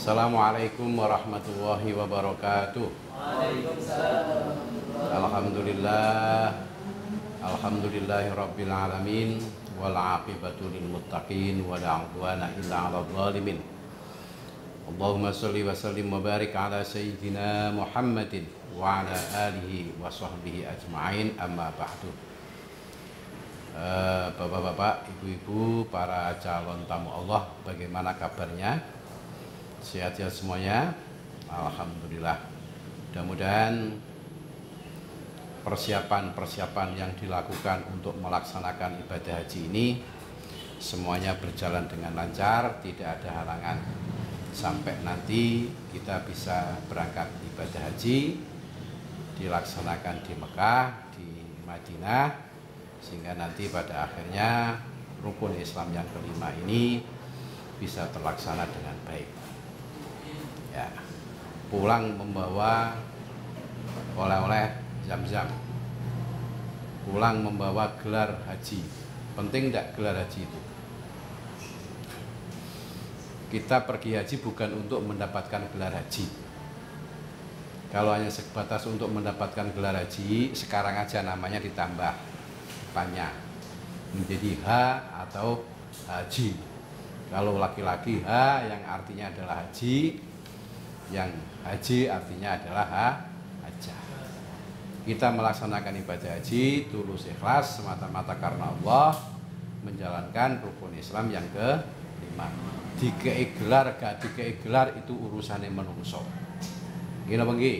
Assalamualaikum warahmatullahi wabarakatuh. Waalaikumsalam. Alhamdulillah. Alhamdulillahi rabbil alamin. Wal aqibatu lil muttaqin wa la udwana illa 'alal zalimin. Allahumma shalli wa sallim wa barik ala sayyidina Muhammadin wa ala alihi wa sahbihi ajma'in, amma ba'du. Bapak-bapak, ibu-ibu, para calon tamu Allah, bagaimana kabarnya? Sehat ya semuanya? Alhamdulillah. Mudah-mudahan persiapan-persiapan yang dilakukan untuk melaksanakan ibadah haji ini semuanya berjalan dengan lancar, tidak ada halangan, sampai nanti kita bisa berangkat ibadah haji dilaksanakan di Mekah, di Madinah, sehingga nanti pada akhirnya rukun Islam yang kelima ini bisa terlaksana dengan baik. Ya, pulang membawa oleh-oleh Zam-Zam, pulang membawa gelar haji. Penting tidak gelar haji itu? Kita pergi haji bukan untuk mendapatkan gelar haji. Kalau hanya sebatas untuk mendapatkan gelar haji, sekarang aja namanya ditambah depannya menjadi H atau haji. Kalau laki-laki H yang artinya adalah haji, yang haji artinya adalah hajah. Kita melaksanakan ibadah haji tulus ikhlas semata-mata karena Allah, menjalankan rukun Islam yang kelima. Dikei gelar gak dikei gelar itu urusannya menungso. Gini apa nggih?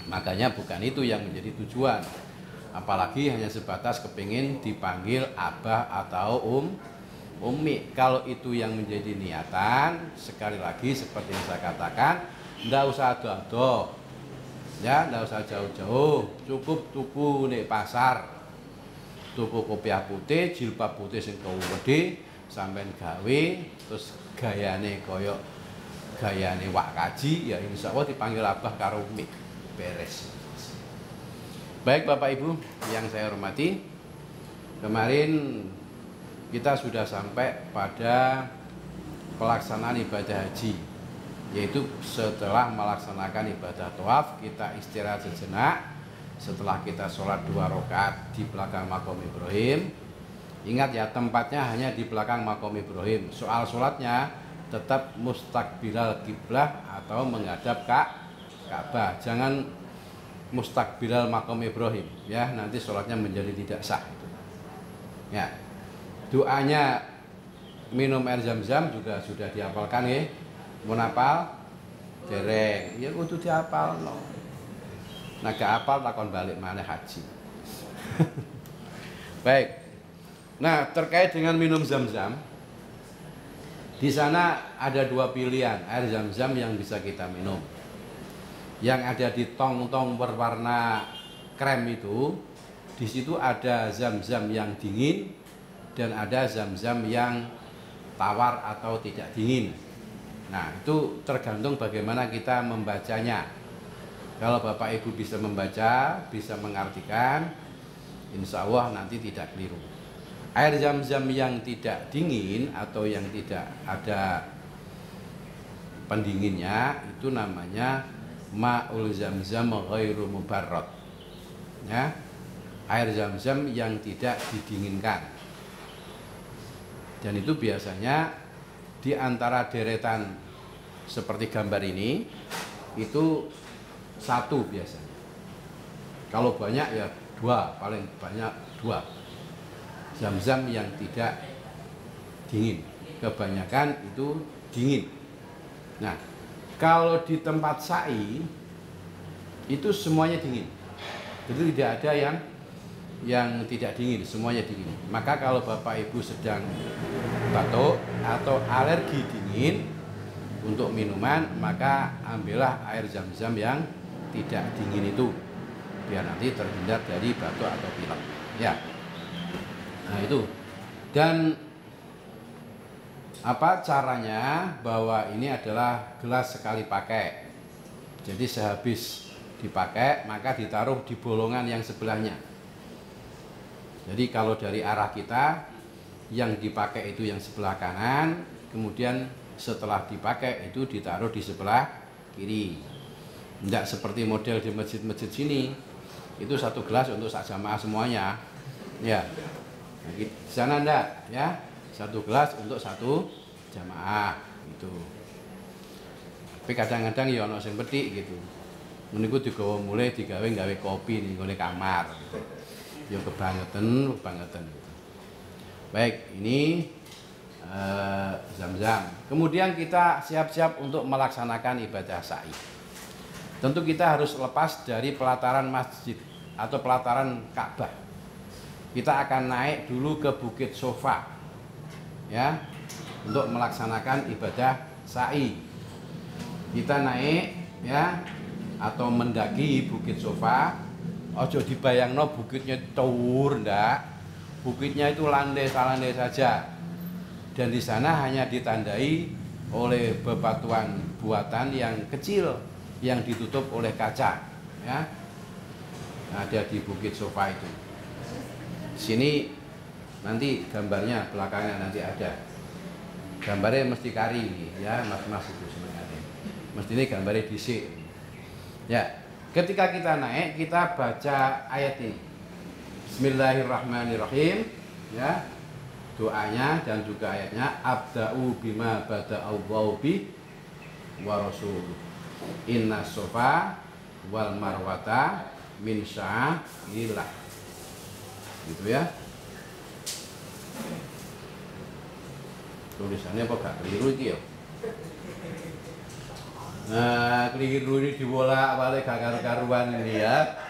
Makanya bukan itu yang menjadi tujuan. Apalagi hanya sebatas kepingin dipanggil abah atau umi. Kalau itu yang menjadi niatan, sekali lagi seperti yang saya katakan, ndak usah ado-ado, ya, ndak usah jauh-jauh, cukup tuku nih pasar, tuku kopiah putih, jilbab putih sing gede, sampean gawe, terus gayane koyok gayane wak kaji, ya insya Allah dipanggil abah karo umi, beres. Baik Bapak Ibu yang saya hormati, kemarin kita sudah sampai pada pelaksanaan ibadah haji, yaitu setelah melaksanakan ibadah tawaf kita istirahat sejenak. Setelah kita sholat 2 rakaat di belakang makom Ibrahim. Ingat ya, tempatnya hanya di belakang makom Ibrahim. Soal sholatnya tetap mustaqbilal kiblah atau menghadap Ka'bah. Jangan mustaqbilal makom Ibrahim, ya, nanti sholatnya menjadi tidak sah itu. Ya. Doanya minum air Zam-Zam juga sudah dihafalkan ya. Mau hafal? Dereng. Ya kudu dihafal no. Nah gak hafal takon balik mana haji. Baik. Nah, terkait dengan minum Zam-Zam, di sana ada 2 pilihan air Zam-Zam yang bisa kita minum. Yang ada di tong-tong berwarna krem itu, di situ ada Zam-Zam yang dingin dan ada Zam-Zam yang tawar atau tidak dingin. Nah, itu tergantung bagaimana kita membacanya. Kalau Bapak Ibu bisa membaca, bisa mengartikan, insya Allah nanti tidak keliru. Air Zam-Zam yang tidak dingin atau yang tidak ada pendinginnya itu namanya ma'ul Zam-Zam ghairu mubarrad. Ya, air Zam-Zam yang tidak didinginkan. Dan itu biasanya di antara deretan seperti gambar ini itu 1 biasanya. Kalau banyak ya 2, paling banyak 2 Zam-Zam yang tidak dingin. Kebanyakan itu dingin. Nah, kalau di tempat sa'i itu semuanya dingin. Jadi tidak ada yang tidak dingin, semuanya dingin. Maka kalau Bapak Ibu sedang batuk atau alergi dingin untuk minuman, maka ambillah air Zam-Zam yang tidak dingin itu, biar nanti terhindar dari batuk atau pilek. Ya. Nah itu. Dan apa caranya? Bahwa ini adalah gelas sekali pakai. Jadi sehabis dipakai maka ditaruh di bolongan yang sebelahnya. Jadi kalau dari arah kita yang dipakai itu yang sebelah kanan, kemudian setelah dipakai itu ditaruh di sebelah kiri. Tidak seperti model di masjid-masjid sini, itu satu gelas untuk sak jamaah semuanya. Ya, nah, di sana enggak, ya, satu gelas untuk satu jamaah itu. Tapi kadang-kadang ya ono sing petik gitu. Meniku digawa mulai digawe kopi ning ngene kamar. Gitu. Ya kebangetan gitu. Baik, ini Zam-zam. Kemudian kita siap-siap untuk melaksanakan ibadah sa'i. Tentu kita harus lepas dari pelataran masjid atau pelataran Ka'bah. Kita akan naik dulu ke Bukit Sofa, ya, untuk melaksanakan ibadah sa'i. Kita naik, ya, atau mendaki Bukit Sofa. Ojo dibayangno bukitnya tur, ndak. Bukitnya itu landai saja. Dan di sana hanya ditandai oleh bebatuan buatan yang kecil yang ditutup oleh kaca, ya. Ada di Bukit Sofa itu. Sini nanti gambarnya belakangnya nanti ada. Gambarnya mesti kari, ya, mas-mas itu sebenarnya. Mesti ini gambarnya disik. Ya, ketika kita naik kita baca ayat ini. Bismillahirrahmanirrahim, ya. Doanya dan juga ayatnya abda'u bima bada'allahu bi wa rasuluh inna sofa wal marwata min sya'illah, gitu ya. Tulisannya apa gak keliru itu ya? Nah, keliru ini dibolak-balik gak karu-karuan ini ya.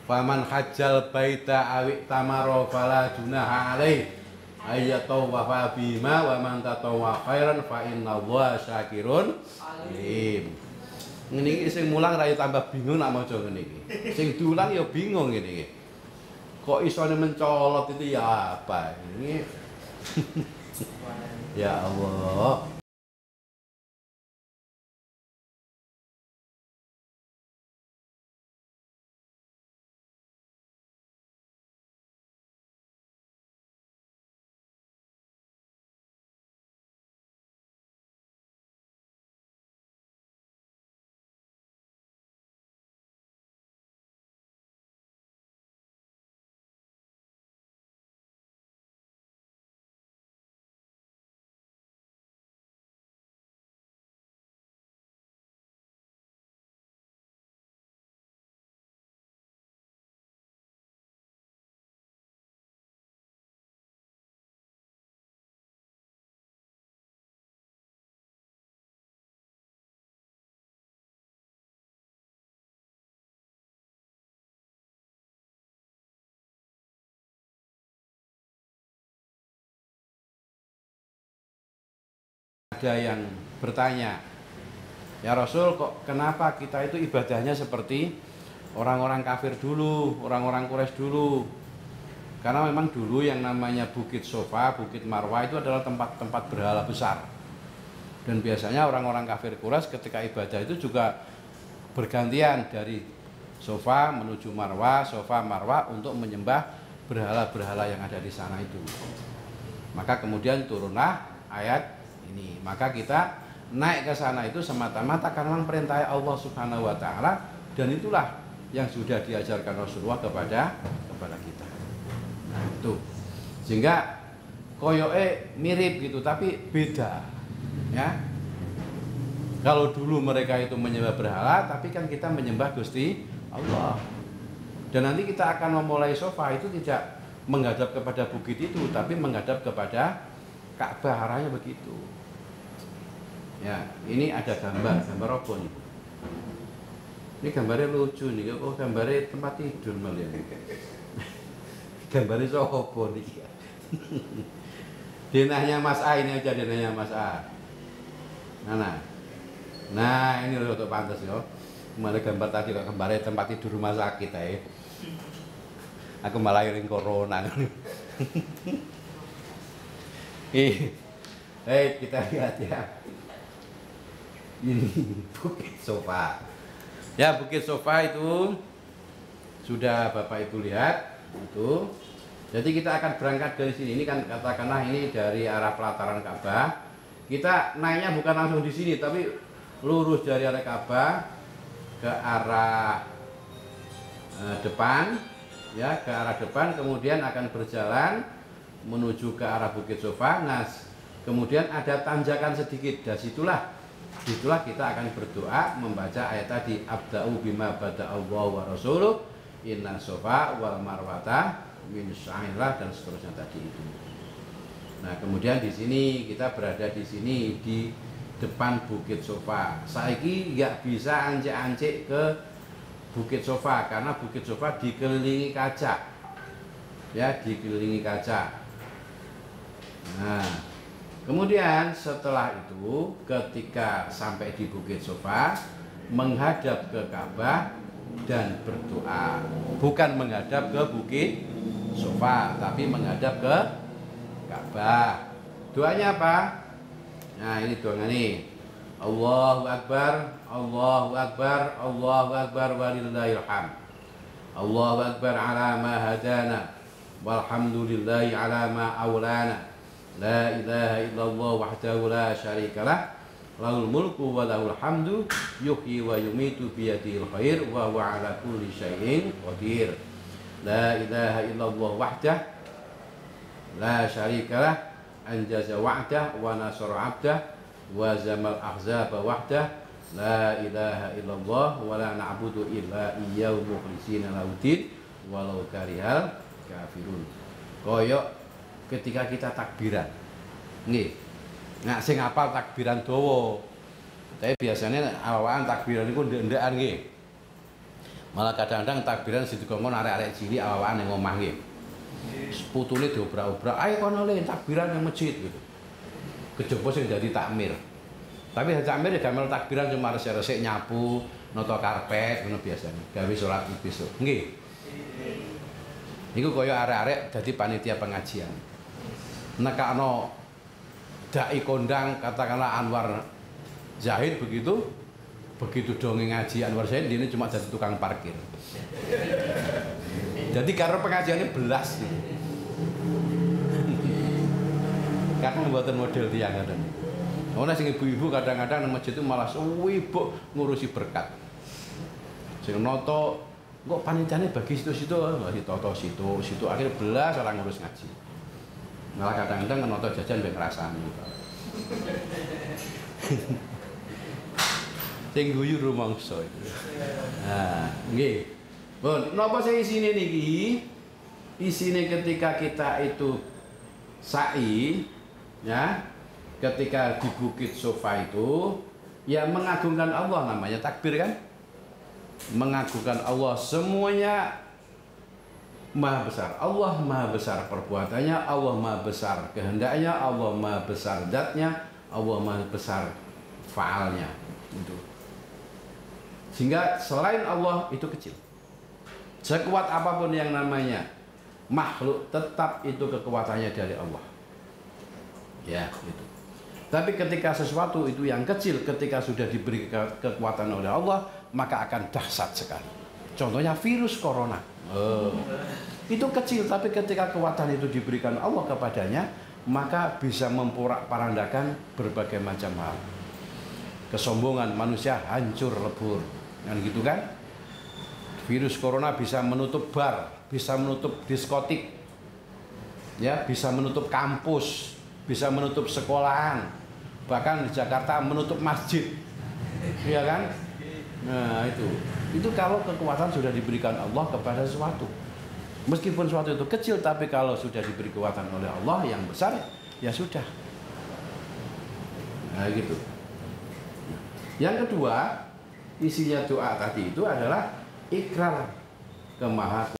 Faman hajjal baita awik tamaro fala junaha alaih ayyatawafa bima wa man tatawwa khairan fa innallaha syakirun alim. Ngene iki sing mulang ra tambah bingung nak maca ngene iki. Sing diulang ya bingung ngene iki. Kok isone mencolot itu ya apa? Ini ya Allah. Ada yang bertanya, ya Rasul, kok kenapa kita itu ibadahnya seperti orang-orang kafir dulu, orang-orang Quraisy dulu? Karena memang dulu yang namanya Bukit Sofa, Bukit Marwah itu adalah tempat-tempat berhala besar. Dan biasanya orang-orang kafir Quraisy ketika ibadah itu juga bergantian dari Sofa menuju Marwah, Sofa Marwah untuk menyembah berhala-berhala yang ada di sana itu. Maka kemudian turunlah ayat ini. Maka kita naik ke sana itu semata-mata karena perintah Allah Subhanahu wa taala, dan itulah yang sudah diajarkan Rasulullah kepada kita. Nah, itu. Sehingga koyoke mirip gitu tapi beda. Ya. Kalau dulu mereka itu menyembah berhala, tapi kan kita menyembah Gusti Allah. Dan nanti kita akan memulai Sofa itu tidak menghadap kepada bukit itu, tapi menghadap kepada Ka'bah, arahnya begitu. Ya, ini ada gambar apa nih? Ini gambarnya lucu nih, oh gambarnya tempat tidur malah. Gambarnya sopo nih? Denahnya Mas A ini aja, denahnya Mas A. Nah ini loh untuk pantas yo. Malah gambar tadi kok gambarnya tempat tidur rumah sakit ya. Aku malah yang corona. Kita lihat ya. Ini Bukit Sofa. Ya, Bukit Sofa itu sudah Bapak Ibu lihat itu. Jadi kita akan berangkat dari sini. Ini kan katakanlah ini dari arah pelataran Ka'bah. Kita naiknya bukan langsung di sini, tapi lurus dari arah Ka'bah ke arah depan, ya, ke arah depan, kemudian akan berjalan menuju ke arah Bukit Sofa. Nah, kemudian ada tanjakan sedikit, dan disitulah kita akan berdoa membaca ayat tadi, abda'u bima bada'allahu wa rasuluh inna sofa wal marwata min sya'illah, dan seterusnya tadi itu. Nah, kemudian di sini kita berada di sini di depan Bukit Sofa. Saiki nggak bisa ancek-ancek ke Bukit Sofa karena Bukit Sofa dikelilingi kaca. Ya, dikelilingi kaca. Nah, kemudian setelah itu ketika sampai di Bukit Sofa, menghadap ke Ka'bah dan berdoa. Bukan menghadap ke Bukit Sofa, tapi menghadap ke Ka'bah. Doanya apa? Nah, ini doanya nih. Allahu Akbar, Allahu Akbar, Allahu Akbar walillahil hamd. Allahu Akbar ala ma hadana, walhamdulillahi ala ma aulana. La ilaha illallah wahdahu la syarikalah, lahul mulku wa lahul hamdu, yuhyi wa yumitu biyadihil khair wa huwa ala kulli syai'in qadir. La ilaha illallah wahdah la syarikalah, anjaza wa'dah wa nasara 'abdah wa zamal ahzaba wahdah. La ilaha illallah wa la na'budu illa iyyahu mukhlishina lahuddin walau karihal kafirun. Koyok ketika kita takbiran, nggih. Nah, sing hafal takbiran dawa. Tapi biasanya awakan takbiran niku ndek-ndekan nggih. Malah kadang-kadang takbiran dikongkon arek-arek cilik awakan ning omah nggih. Putune diobrak-obrak, ayo kono le takbiran yang masjid gitu. Kejaba sing dadi takmir. Tapi takmir ya gamel takbiran cuma resik-resik nyapu, nata karpet ngono biasanya. Gawe salat besok. Nggih. Niku kaya arek-arek dadi panitia pengajian. Nekakno dai kondang katakanlah Anwar Zahid begitu dongeng ngaji Anwar Zahid ini cuma jadi tukang parkir. Jadi karena pengajiannya belas gitu. Karena buatan model tiang kadang. Ono sing ibu-ibu kadang-kadang nang masjid itu malah sibuk ngurusi berkat. Sing noto kok panitiane bagi situ-situ, ditoto situ akhirnya belas orang ngurus ngaji. Malah kadang-kadang noto jajan ben ngrasani. Sing guyu rumangsa itu. Nah, nggih. Bon, napa sing isine niki? Isine ketika kita itu sa'i, ya, ketika di Bukit Sofa itu, ya mengagungkan Allah, namanya takbir kan? Mengagungkan Allah, semuanya maha besar. Allah maha besar perbuatannya, Allah maha besar kehendaknya, Allah maha besar zatnya, Allah maha besar faalnya. Itu. Sehingga selain Allah itu kecil. Sekuat apapun yang namanya makhluk, tetap itu kekuatannya dari Allah. Ya, itu. Tapi ketika sesuatu itu yang kecil, ketika sudah diberi kekuatan oleh Allah, maka akan dahsyat sekali. Contohnya virus corona. Itu kecil, tapi ketika kekuatan itu diberikan Allah kepadanya, maka bisa memporak-parandakan berbagai macam hal. Kesombongan manusia hancur lebur. Kan gitu kan? Virus corona bisa menutup bar, bisa menutup diskotik, ya, bisa menutup kampus, bisa menutup sekolahan, bahkan di Jakarta menutup masjid, ya kan? Nah itu kalau kekuatan sudah diberikan Allah kepada sesuatu, meskipun sesuatu itu kecil, tapi kalau sudah diberi kekuatan oleh Allah yang besar, ya sudah. Nah gitu. Yang kedua, isinya doa tadi itu adalah ikrar ke Maha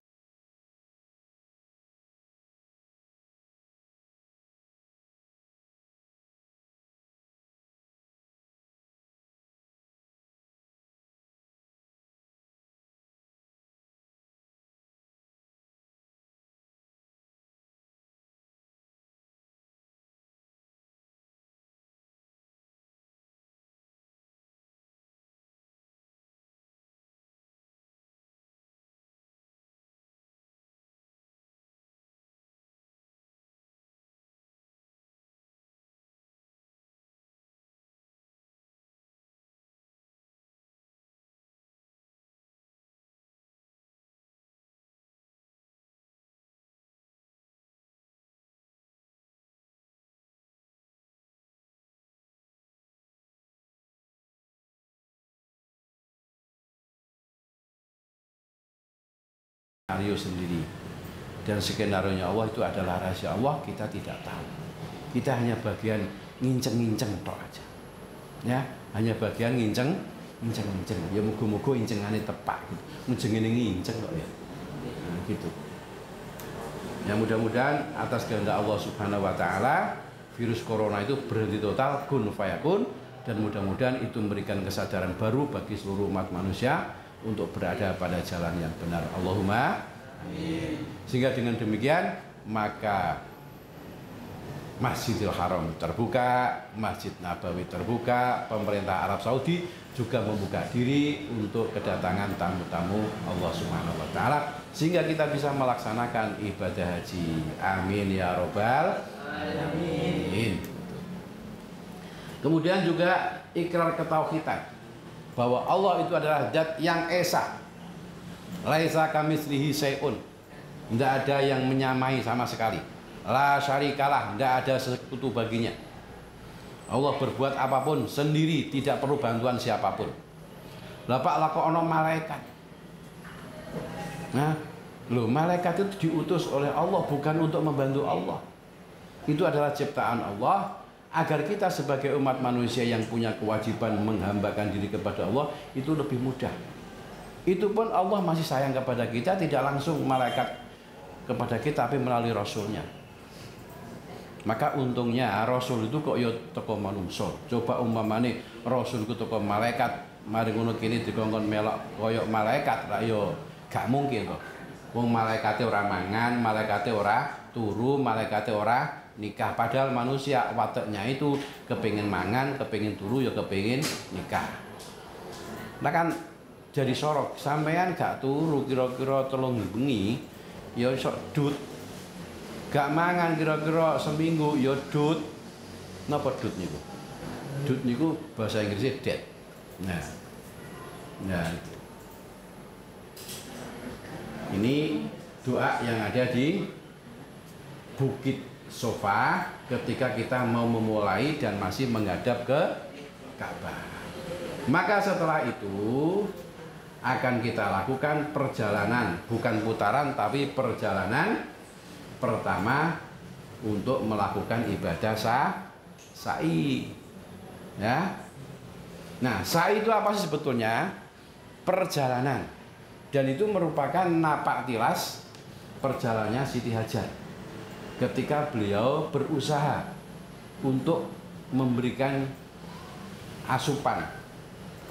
skenario sendiri. Dan skenario Allah itu adalah rahasia Allah, kita tidak tahu. Kita hanya bagian nginceng-nginceng tok aja. Ya, hanya bagian nginceng. Ya muga-muga incengane tepak gitu. Ngejengene nginceng kok ya. Nah, gitu. Ya mudah-mudahan atas kehendak Allah Subhanahu wa taala virus corona itu berhenti total, kun fayakun, dan mudah-mudahan itu memberikan kesadaran baru bagi seluruh umat manusia untuk berada pada jalan yang benar. Allahumma amin. Sehingga dengan demikian maka Masjidil Haram terbuka, Masjid Nabawi terbuka, pemerintah Arab Saudi juga membuka diri untuk kedatangan tamu-tamu Allah Subhanahu wa taala sehingga kita bisa melaksanakan ibadah haji. Amin ya robbal alamin. Kemudian juga ikrar ketauhidan bahwa Allah itu adalah zat yang esa. Laisa kamitslihi syai'un. Tidak ada yang menyamai sama sekali. La syarikalah, tidak ada sekutu baginya. Allah berbuat apapun sendiri, tidak perlu bantuan siapapun. Lapak lako ono malaikat. Nah, loh, malaikat itu diutus oleh Allah bukan untuk membantu Allah. Itu adalah ciptaan Allah agar kita sebagai umat manusia yang punya kewajiban menghambakan diri kepada Allah itu lebih mudah. Itu pun Allah masih sayang kepada kita, tidak langsung malaikat kepada kita tapi melalui rasulnya. Maka untungnya Rasul itu kok ya teko manungsa. Coba umpamane Rasul ku teko malaikat, mari ngono kene dikongkon melok koyok malaikat, ra yo gak mungkin kok. Wong malaikate ora mangan, malaikate ora turu, malaikate ora nikah. Padahal manusia wateknya itu kepingin mangan, kepingin turu, ya kepingin nikah. Nah kan jadi sorok, sampean gak turu kira-kira 3 bengi, ya iso dut. Gak mangan kira-kira seminggu ya dut. Napa dut niku? Dut niku bahasa Inggrisnya dead. Nah. Nah. Ini doa yang ada di Bukit Sofa ketika kita mau memulai dan masih menghadap ke Ka'bah. Maka setelah itu akan kita lakukan perjalanan, bukan putaran tapi perjalanan pertama untuk melakukan ibadah sa'i. Ya. Nah, sa'i itu apa sih sebetulnya? Perjalanan. Dan itu merupakan napak tilas perjalanannya Siti Hajar ketika beliau berusaha untuk memberikan asupan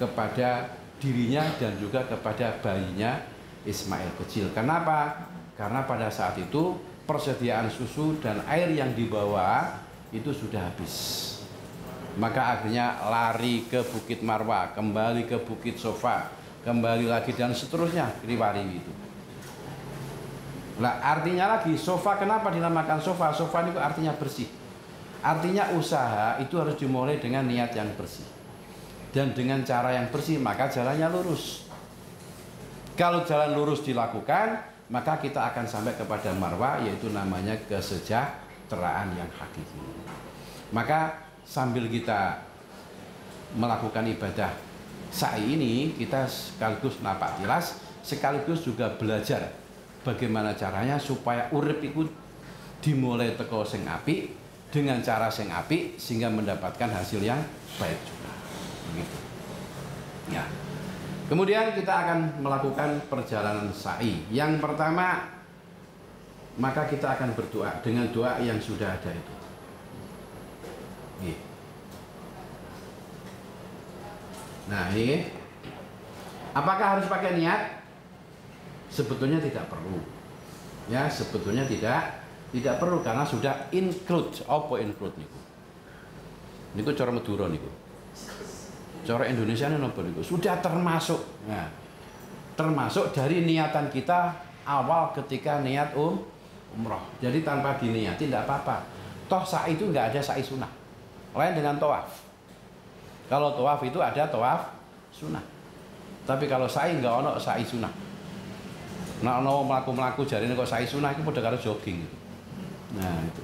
kepada dirinya dan juga kepada bayinya Ismail kecil. Kenapa? Karena pada saat itu persediaan susu dan air yang dibawa itu sudah habis. Maka akhirnya lari ke Bukit Marwah, kembali ke Bukit Sofa, kembali lagi dan seterusnya riwari itu. Nah, artinya lagi sofa, kenapa dinamakan sofa? Sofa itu artinya bersih. Artinya usaha itu harus dimulai dengan niat yang bersih. Dan dengan cara yang bersih maka jalannya lurus. Kalau jalan lurus dilakukan, maka kita akan sampai kepada marwah, yaitu namanya kesejahteraan yang hakiki. Maka sambil kita melakukan ibadah sa'i ini, kita sekaligus napak tilas, sekaligus juga belajar bagaimana caranya supaya urip itu dimulai teko sing apik dengan cara sing apik sehingga mendapatkan hasil yang baik juga. Begitu. Ya. Kemudian kita akan melakukan perjalanan sa'i. Yang pertama, maka kita akan berdoa dengan doa yang sudah ada itu. Nah, ini apakah harus pakai niat? Sebetulnya tidak perlu. Ya, sebetulnya tidak perlu karena sudah include. Apa include niku? Niku cara Madura niku. Cara Indonesia ini nopo niku? Sudah termasuk. Nah, termasuk dari niatan kita awal ketika niat umroh. Jadi tanpa diniati tidak apa-apa. Toh sa'i itu nggak ada sa'i sunnah. Lain dengan tawaf. Kalau tawaf itu ada tawaf sunnah. Tapi kalau sa'i nggak ono sa'i sunnah. Nah, ono melaku jarine kok sa'i sunnah itu padha karo jogging. Nah, itu.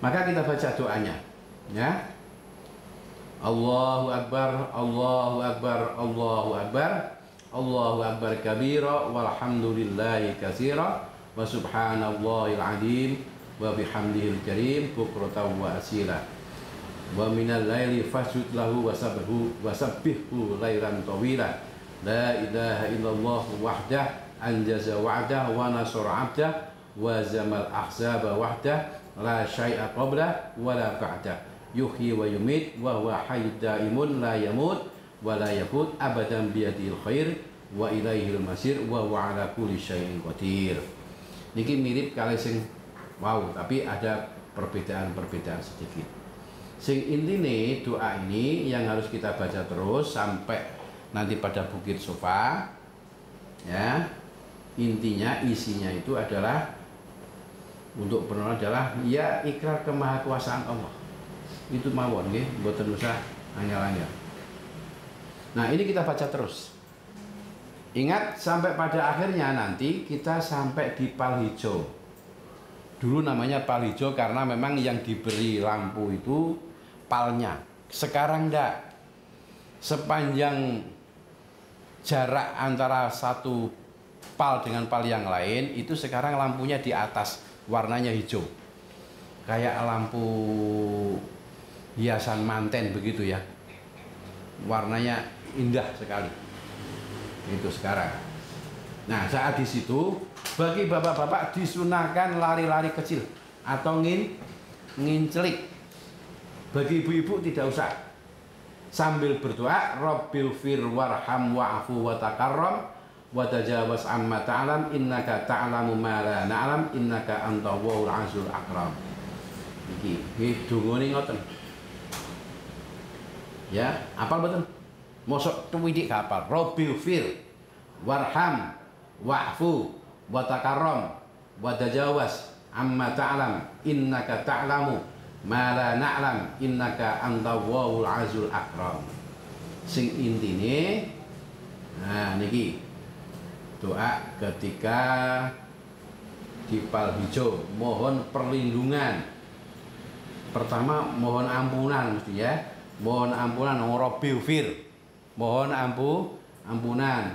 Maka kita baca doanya, ya. Allahu Akbar, Allahu Akbar, Allahu Akbar. Allahu akbar kabira walhamdulillahi katsira wa subhanallahil azim wa bihamdihil karim bukratan wa asila. Wa minal laili fasjud lahu wasabbihhu lailan tawila. La ilaha illallah wahdah anjaza wa'dah wa nasara 'abdah wa zamal ahzaba wahdah la syai'a qabla wa la ba'dah. Yuhyi wa yumit wa huwa hayyun daimun la yamut wa la yakut abadan biyadil khair wa ilaihil masir wa huwa ala kulli syai'in qadir. Niki mirip kali sing wow, tapi ada perbedaan-perbedaan sedikit. Sing intine doa ini yang harus kita baca terus sampai nanti pada Bukit Sofa. Ya. Intinya isinya itu adalah untuk penolak adalah ya ikrar kemahakuasaan Allah. Itu mawon nggih, mboten usah anyar-anyar. Nah, ini kita baca terus. Ingat sampai pada akhirnya nanti kita sampai di pal hijau. Dulu namanya pal hijau karena memang yang diberi lampu itu palnya. Sekarang enggak. Sepanjang jarak antara satu pal dengan pal yang lain itu sekarang lampunya di atas, warnanya hijau. Kayak lampu hiasan manten begitu ya. Warnanya indah sekali. Itu sekarang. Nah, saat di situ bagi bapak-bapak disunahkan lari-lari kecil atau ngincelik. Bagi ibu-ibu tidak usah. Sambil berdoa, Rabbil fir warham wa'fu wa takarram wa tajawaz amma ta'lam innaka ta'lamu ma la na'lam innaka antawwahul azizul akram. Iki dungane ngoten. Ya, apal betul? Mosok tuwidik kapal. Rabbil fir warham wa'fu wa takarram wa tajawaz amma ta'lam innaka ta'lamu ma la na'lam innaka antawwahul azizul akram. Sing intine nah niki doa ketika di pal hijau mohon perlindungan. Pertama mohon ampunan mesti ya. Mohon ampunan Rabbil fir. Mohon ampunan.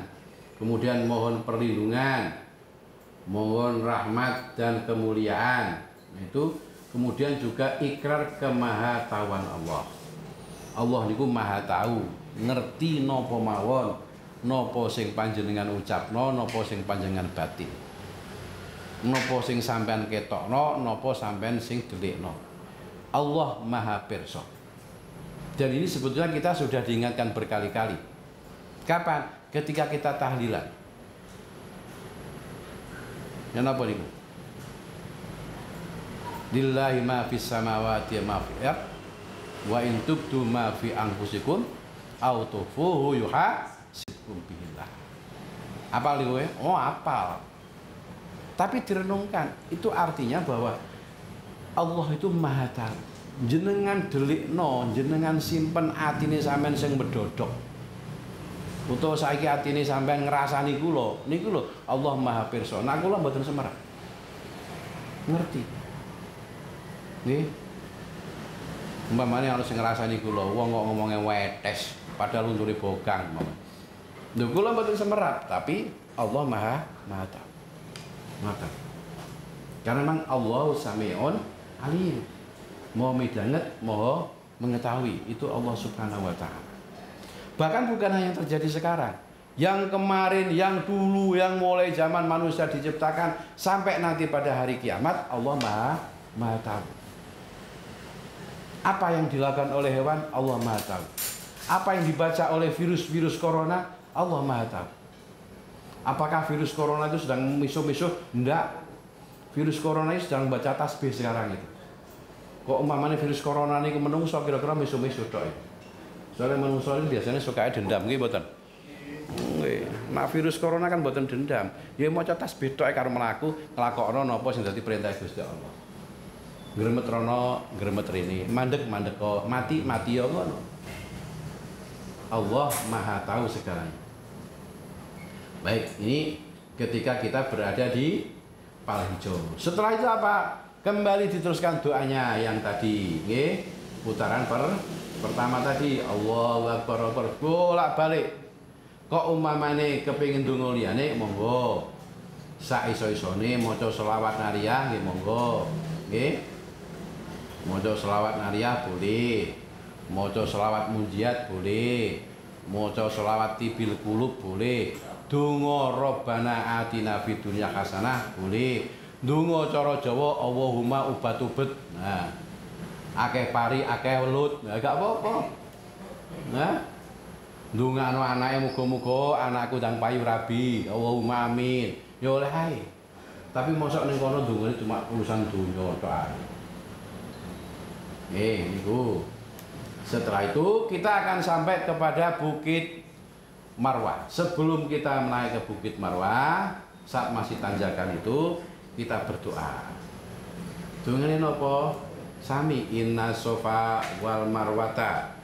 Kemudian mohon perlindungan. Mohon rahmat dan kemuliaan. Itu kemudian juga ikrar kemahatauan Allah. Allah niku maha tahu, ngerti napa mawon, napa sing panjenengan ucapno, napa sing panjenengan batin. Napa sing sampean ketokno, napa sampean sing delikno. Allah maha pirsa. Dan ini sebetulnya kita sudah diingatkan berkali-kali. Kapan? Ketika kita tahlilan. Ya napa niku? Lillahi ma fis samawati wa ma fil ardh wa in tubdu ma fi anfusikum aw tufuhu yuhasibkum billah. Apal niku? Oh, apal. Tapi direnungkan, itu artinya bahwa Allah itu maha tahu. Jenengan delikno, jenengan simpen atine sampean sing medodok. Utawa saiki atine sampean ngrasani kula, niku lho Allah maha pirsa. Nek kula mboten semerap. Ngerti. Nggih. Umpamane ana sing ngrasani kula, wong kok ngomongnya wetes, padahal untune bogang. Lho kula mboten semerap, tapi Allah maha tahu. Maha. Karena memang Allah Sami'un Alim. Maha midanget, maha mengetahui. Itu Allah Subhanahu wa taala. Bahkan bukan hanya yang terjadi sekarang. Yang kemarin, yang dulu, yang mulai zaman manusia diciptakan sampai nanti pada hari kiamat, Allah maha tahu. Apa yang dilakukan oleh hewan, Allah maha tahu. Apa yang dibaca oleh virus-virus corona, Allah maha tahu. Apakah virus corona itu sedang misuh-misuh? Enggak. Virus corona ini sedang baca tasbih sekarang itu. Kok umpamanya virus corona ini menungso kira-kira misuh-misuh tok. Soalnya menungso ini biasanya suka dendam nggih mboten? Nggih. Nah virus corona kan mboten dendam. Ya maca tasbih tok karo mlaku nglakokno napa sing dadi perintah Gusti Allah. Gremet rono, gremet rene, mandek kok, mati ya ngono. Allah maha tahu sekarang. Baik, ini ketika kita berada di pal hijau. Setelah itu apa? Kembali diteruskan doanya yang tadi, nggih. Putaran pertama tadi Allahu Akbar, bolak-balik. Kok umpamane kepengin donga liyane monggo. Sak iso-isone maca selawat nariyah nggih monggo. Nggih. Maca selawat nariyah boleh. Maca selawat munjiat boleh. Maca selawat tibil qulub boleh. Donga Rabbana atina fid dunya hasanah boleh. Donga cara Jawa Allahumma ubat-ubet. Nah. Akeh pari, akeh welut. Nah, gak apa-apa. Nah. Ndongakno anake muga-muga anakku ndang payu rabi. Allahumma amin. Ya oleh ae. Tapi mosok ning kono ndongane cuma urusan donya tok ae. Niku. Setelah itu kita akan sampai kepada Bukit Marwah. Sebelum kita naik ke Bukit Marwah, saat masih tanjakan itu kita berdoa. Dongane napa? Sami inna sofa wal marwata.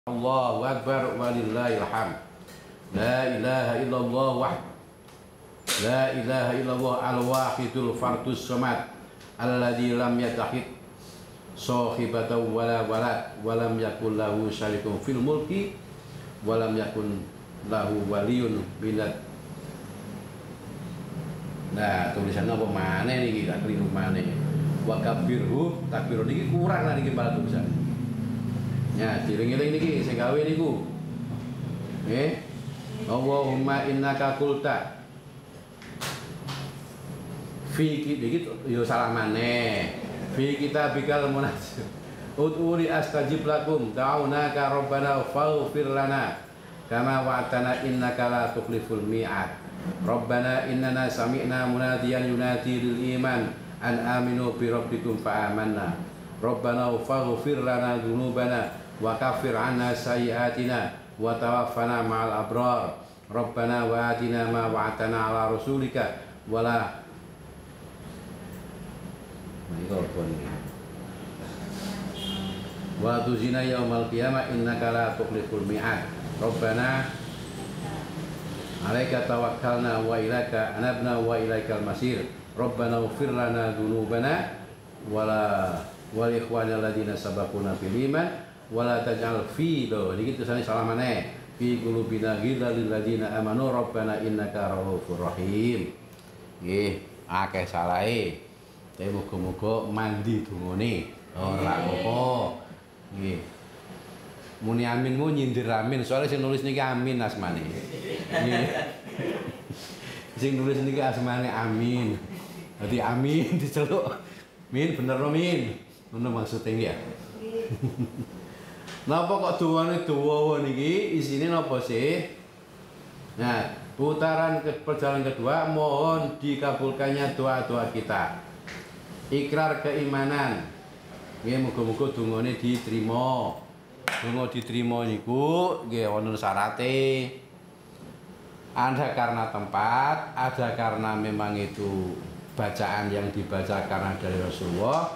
Allahu akbar walillahil hamd. La ilaha illallah wahdahu. La ilaha illallah al-wahidul fardus samad alladzi lam yattakhid shahibatan wala walad wa lam yakul lahu syarikun fil mulki wa lam yakun lahu waliyun minad. Nah, tulisannya apa maneh niki gak keliru maneh. Wa kabirhu takbir niki kurang lah niki malah tulisan. Ya, diring-iring niki sing gawe niku. Nggih. Allahumma innaka qulta fi iki yo salah maneh. Fi kitabikal munajjim. Ud'uli astajib lakum da'unaka rabbana faghfir lana kama wa'tana innaka la tukhliful mi'ad. Rabbana innana sami'na munadiyan yunadi lil iman an aminu bi rabbikum fa amanna. Rabbana faghfir lana dzunubana wa kaffir 'anna sayyi'atina wa tawaffana ma'al abrar. Rabbana wa atina ma wa'adtana 'ala rasulika wala wa tuzina yaumal qiyamah innaka la tukhliful mi'ad. Rabbana 'alaika tawakkalna wa ilaika anabna wa ilaikal masir. Rabbana ighfir lana dzunubana wala wal ikhwanil ladzina sabaquna bil iman wala taj'al fi do niki tulisane salah maneh fi qulubina ghillal lil ladzina amanu rabbana innaka raufur rahim. Nggih, akeh salahe. Tapi muga-muga mandi dungane ora apa. Nggih. Muni aminmu nyindir amin, soalnya sing nulis niki amin asmane. Nggih. Sing nulis niki asmane amin. Dadi amin diceluk. Min bener no min. Ngono maksudnya ya. Napa kok duwane dawa niki? Isine napa sih? Nah, putaran perjalanan kedua mohon dikabulkannya doa-doa kita. Ikrar keimanan. Nggih muga-muga dungane diterima. Donga diterima niku nggih wonten syarate. Ada karena tempat, ada karena memang itu bacaan yang dibaca karena dari Rasulullah.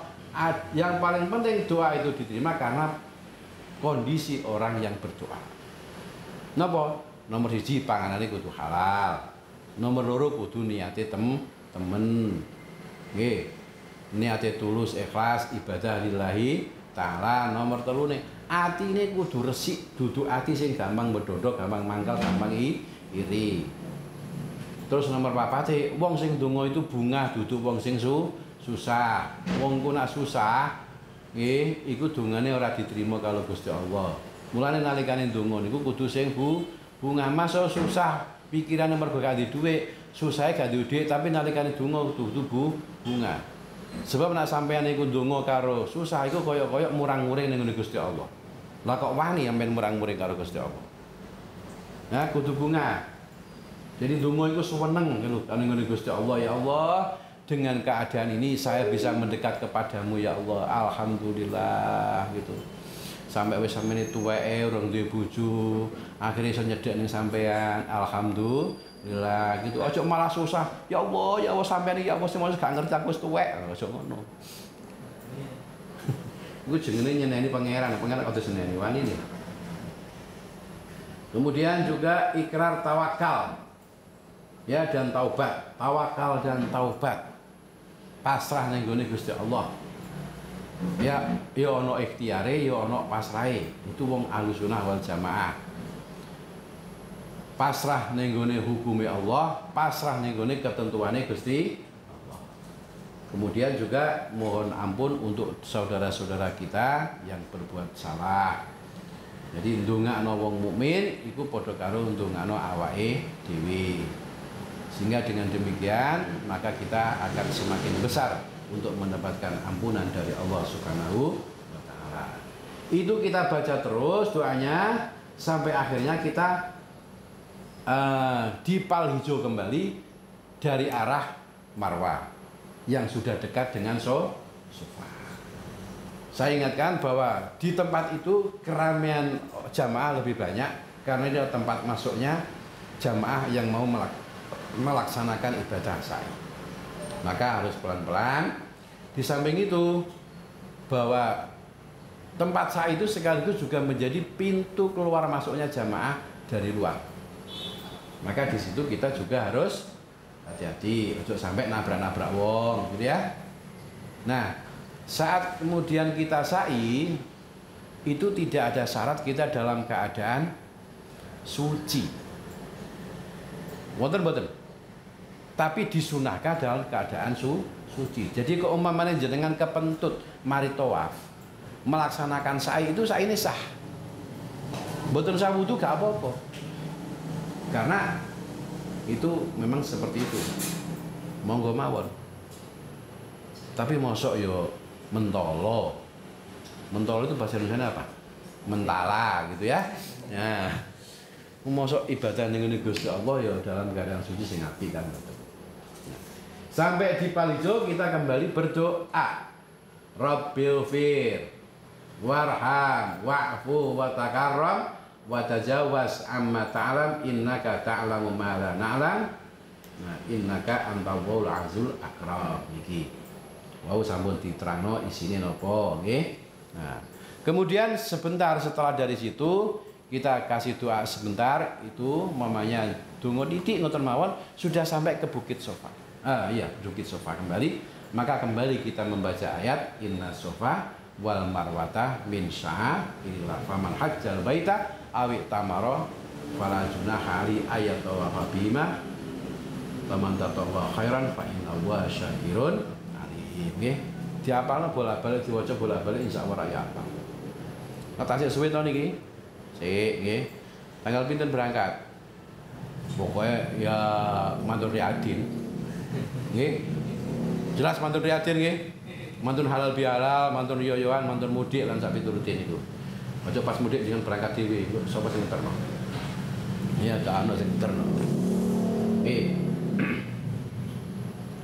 Yang paling penting doa itu diterima karena kondisi orang yang berdoa. Napa? Nomor 1 panganane kudu halal. Nomor 2 kudu niate temen. Nggih. Niate tulus ikhlas ibadah lillahi taala. Nomor 3 ne atine kudu resik, dudu ati sing gampang bedodok, gampang mangkal, gampang iri. Terus nomor 4 wong sing donga itu bungah, dudu wong sing susah. Wong ku nak susah nggih, iku dongane ora diterima kalau Gusti Allah. Mulane nalikane donga niku kudu sing bunga. Masa susah pikiran mergo gak duwe dhuwit, susahe gak duwe dhuwit tapi nalikane donga kudu bunga. Sebab nek sampeyan iku ndonga karo susah iku kaya-kaya murang-muring ning Gusti Allah. Lah kok wani sampeyan murang-muring karo Gusti Allah. Nah, kudu bunga. Jadi donga iku suweneng lho ning Gusti Allah. Ya Allah, dengan keadaan ini saya bisa mendekat kepadamu ya Allah. Alhamdulillah gitu. Sampai wis sampeyan tuweke urung duwe bojo, akhirnya iso nyedhek ning sampean. Alhamdulillah gitu. Aja malah susah. Ya Allah sampeyan ya Allah sing gak ngerti aku wis tuwek. Aja ngono. Iku jenenge nyeneni pangeran kudu seneni wani nih. Kemudian juga ikrar tawakal. Ya dan taubat. Tawakal dan taubat. Pasrah ning gone Gusti Allah. Ya ono ikhtiare, ya ono pasrahe. Itu wong Ahlussunnah wal Jamaah. Pasrah ning gone hukume Allah, pasrah ning gone ketentuane Gusti Allah. Kemudian juga mohon ampun untuk saudara-saudara kita yang berbuat salah. Jadi ndongakno wong mukmin iku padha karo ndongakno awake dhewe. Sehingga dengan demikian maka kita akan semakin besar untuk mendapatkan ampunan dari Allah Subhanahu wa taala. Itu kita baca terus doanya sampai akhirnya kita dipal hijau kembali dari arah Marwah yang sudah dekat dengan Safa. Saya ingatkan bahwa di tempat itu keramaian jamaah lebih banyak karena ini tempat masuknya jamaah yang mau melaksanakan ibadah sa'i. Maka harus pelan-pelan. Di samping itu bahwa tempat sa'i itu sekaligus juga menjadi pintu keluar masuknya jamaah dari luar. Maka di situ kita juga harus hati-hati untuk sampai nabrak-nabrak wong, gitu ya. Nah, saat kemudian kita sa'i itu tidak ada syarat kita dalam keadaan suci. Boten. Tapi disunahkan dalam keadaan suci. Jadi keumpamane jenengan kepentut mari tawaf, melaksanakan sa'i itu sa'i ini sah. Boten usah wudu gak apa-apa. Karena itu memang seperti itu. Monggo mawon. Tapi mosok yo mentolo. Mentolo itu bahasa Indonesia apa? Mentala gitu ya. Nah, mosok ibadah ning Gusti Allah ya dalam keadaan suci sing apik kan. Sampai di Palijo kita kembali berdoa. Rabbil fir warham wa'fu wa takarram wa tajawaz amma ta'lam innaka ta'lamu ma la na'lam. Nah, innaka antal azul akram iki. Wau sampun diterangno isine napa nggih. Nah, kemudian sebentar setelah dari situ kita kasih doa sebentar itu mamanya donga titik ngoten mawon sudah sampai ke Bukit Safa. Bukit Safa kembali, maka kembali kita membaca ayat inna safa wal marwata min sya'airillah faman hajjal baita awi tamara fala junaha ali ayat wa bima faman tatawa khairan fa innahu syakirun alim. Nggih, diapalno bolak-balik diwaca bolak-balik insyaallah ya apa. Ngatasi suwe to niki. Sik nggih. Tanggal pinten berangkat? Pokoknya ya mantur Riyadin. Nggih. Jelas mantur Riyadin nggih. Mantun halal bihalal, mantun yoyoan, mantun mudik lan sak piturute niku. Aja pas mudik dengan berangkat dhewe, sapa sing ngeterno. Iya, gak ana sing ngeterno.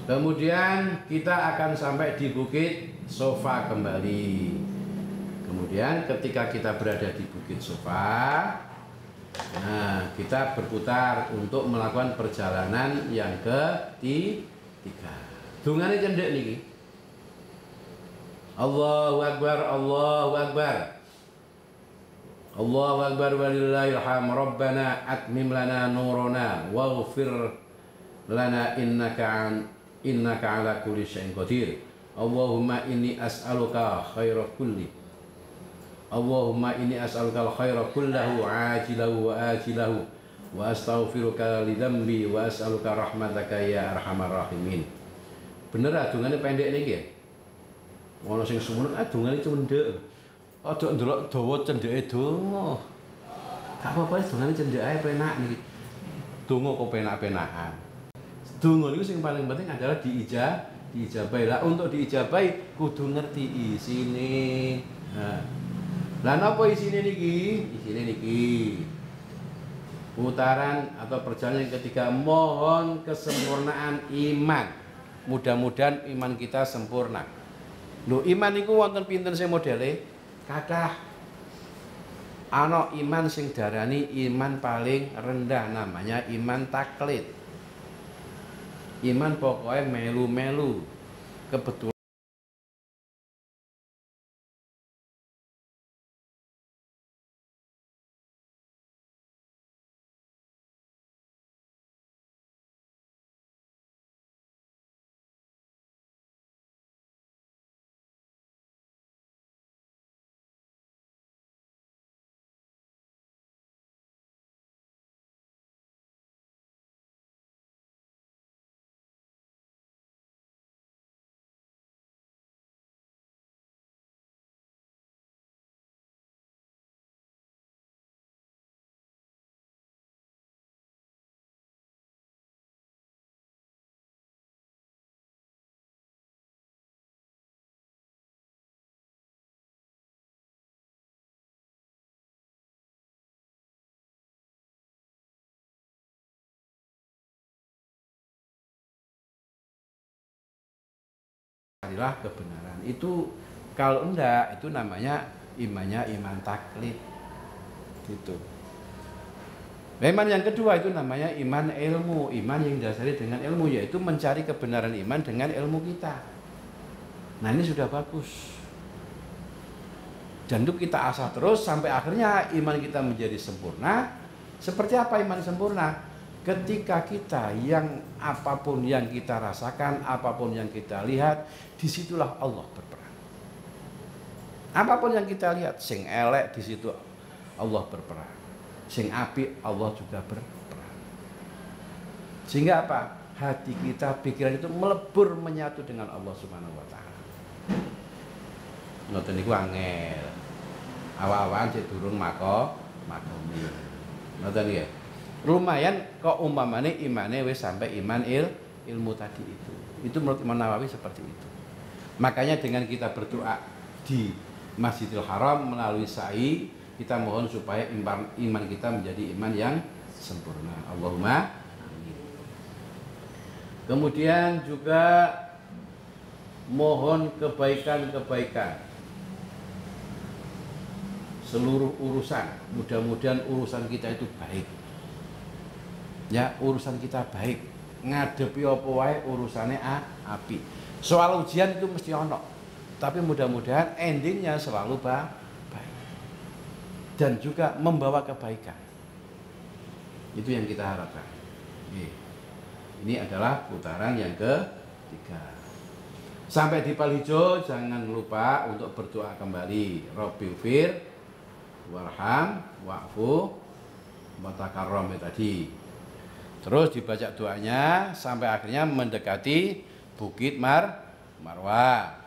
Kemudian kita akan sampai di Bukit Safa kembali. Kemudian ketika kita berada di Bukit Safa, nah kita berputar untuk melakukan perjalanan yang ketiga. Dungane cendhek niki. Allahu Akbar, Allahu Akbar. Allahu Akbar walillahil hamd. Rabbana atmim lana nurana waghfir lana innaka ala kulli syai'in qadir. Allahumma inni as'aluka khaira kulli. Allahumma inni as'aluka al-khaira kullahu ajilahu wa ajilahu wa astaghfiruka li dzambi wa as'aluka rahmataka ya arhamar rahimin. Bener adungane pendek niki. Ono sing sumun adungane cendhek. Aja ndelok dawa cendheke donga. Gak apa-apa dongane cendhek ae penak niki. Donga kok penak-penakan. Donga niku sing paling penting adalah diijabahi. Lah untuk diijabahi kudu ngerti isine. Lah napa isine niki? Isine niki. Putaran atau perjalanan yang ketiga, mohon kesempurnaan iman. Mudah-mudahan iman kita sempurna. Lho iman niku wonten pinten sing modele? Kathah. Ana iman sing darani iman paling rendah, namanya iman taklid. Iman pokoknya melu-melu. Kebetulan adalah kebenaran. Itu kalau enggak itu namanya imannya iman taklid. Gitu. Iman yang kedua itu namanya iman ilmu, iman yang didasari dengan ilmu, yaitu mencari kebenaran iman dengan ilmu kita. Nah ini sudah bagus. Dan itu kita asah terus sampai akhirnya iman kita menjadi sempurna. Seperti apa iman sempurna? Ketika kita yang apapun yang kita rasakan, apapun yang kita lihat, disitulah Allah berperan. Apapun yang kita lihat, sing elek di situ Allah berperan. Sing apik Allah juga berperan. Sehingga apa? Hati kita, pikiran itu melebur menyatu dengan Allah Subhanahu wa taala. Ngoten niku angel. Awak-awakan cek durung makomi. Ngoten nggih. Lumayan kok umpamane imane wis sampai iman ilmu tadi itu. Itu menurut Imam Nawawi seperti itu. Makanya dengan kita berdoa di Masjidil Haram melalui sa'i, kita mohon supaya iman kita menjadi iman yang sempurna. Allahumma amin. Kemudian juga mohon kebaikan-kebaikan. Seluruh urusan, mudah-mudahan urusan kita itu baik. Ya, urusan kita baik. Ngadepi apa wae urusane api. Soal ujian itu mesti ono. Tapi mudah-mudahan endingnya selalu baik. Dan juga membawa kebaikan. Itu yang kita harapkan. Ini adalah putaran yang ketiga. Sampai di Palhijo jangan lupa untuk berdoa kembali. Rabbighfir warham wa'fu wa takarram tadi. Terus dibaca doanya sampai akhirnya mendekati Bukit Marwah.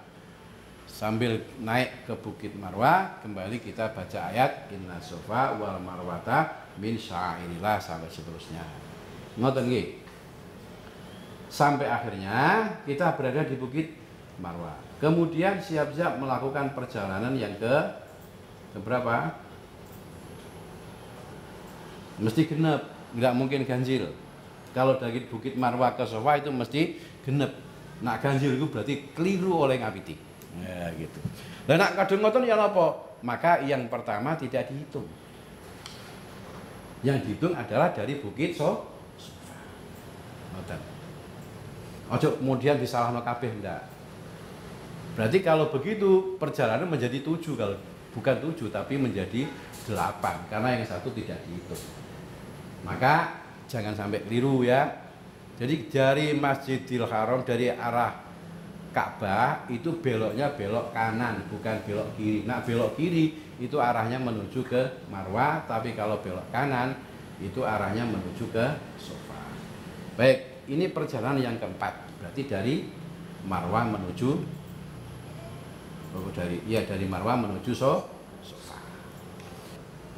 Sambil naik ke Bukit Marwah, kembali kita baca ayat Inna Safa wal Marwata min sya'airillah sampai seterusnya. Ngoten nggih. Sampai akhirnya kita berada di Bukit Marwah. Kemudian siap-siap melakukan perjalanan yang ke berapa? Mesti genep, nggak mungkin ganjil. Kalau dari Bukit Marwah ke Safa itu mesti genep. Nak ganjil itu berarti keliru oleh ngapiti. Ya gitu. Dan nak kadung ngoten ya apa? Maka yang pertama tidak dihitung. Yang dihitung adalah dari Bukit Safa. Ngoten. Ojo kemudian disalahno kabeh ndak. Berarti kalau begitu perjalanan menjadi 7, kalau bukan 7 tapi menjadi 8 karena yang satu tidak dihitung. Maka jangan sampai keliru ya. Jadi dari Masjidil Haram, dari arah Ka'bah itu beloknya belok kanan, bukan belok kiri. Nah belok kiri itu arahnya menuju ke Marwah, tapi kalau belok kanan itu arahnya menuju ke Safa. Baik, ini perjalanan yang keempat. Berarti dari Marwah menuju dari Marwah menuju Safa.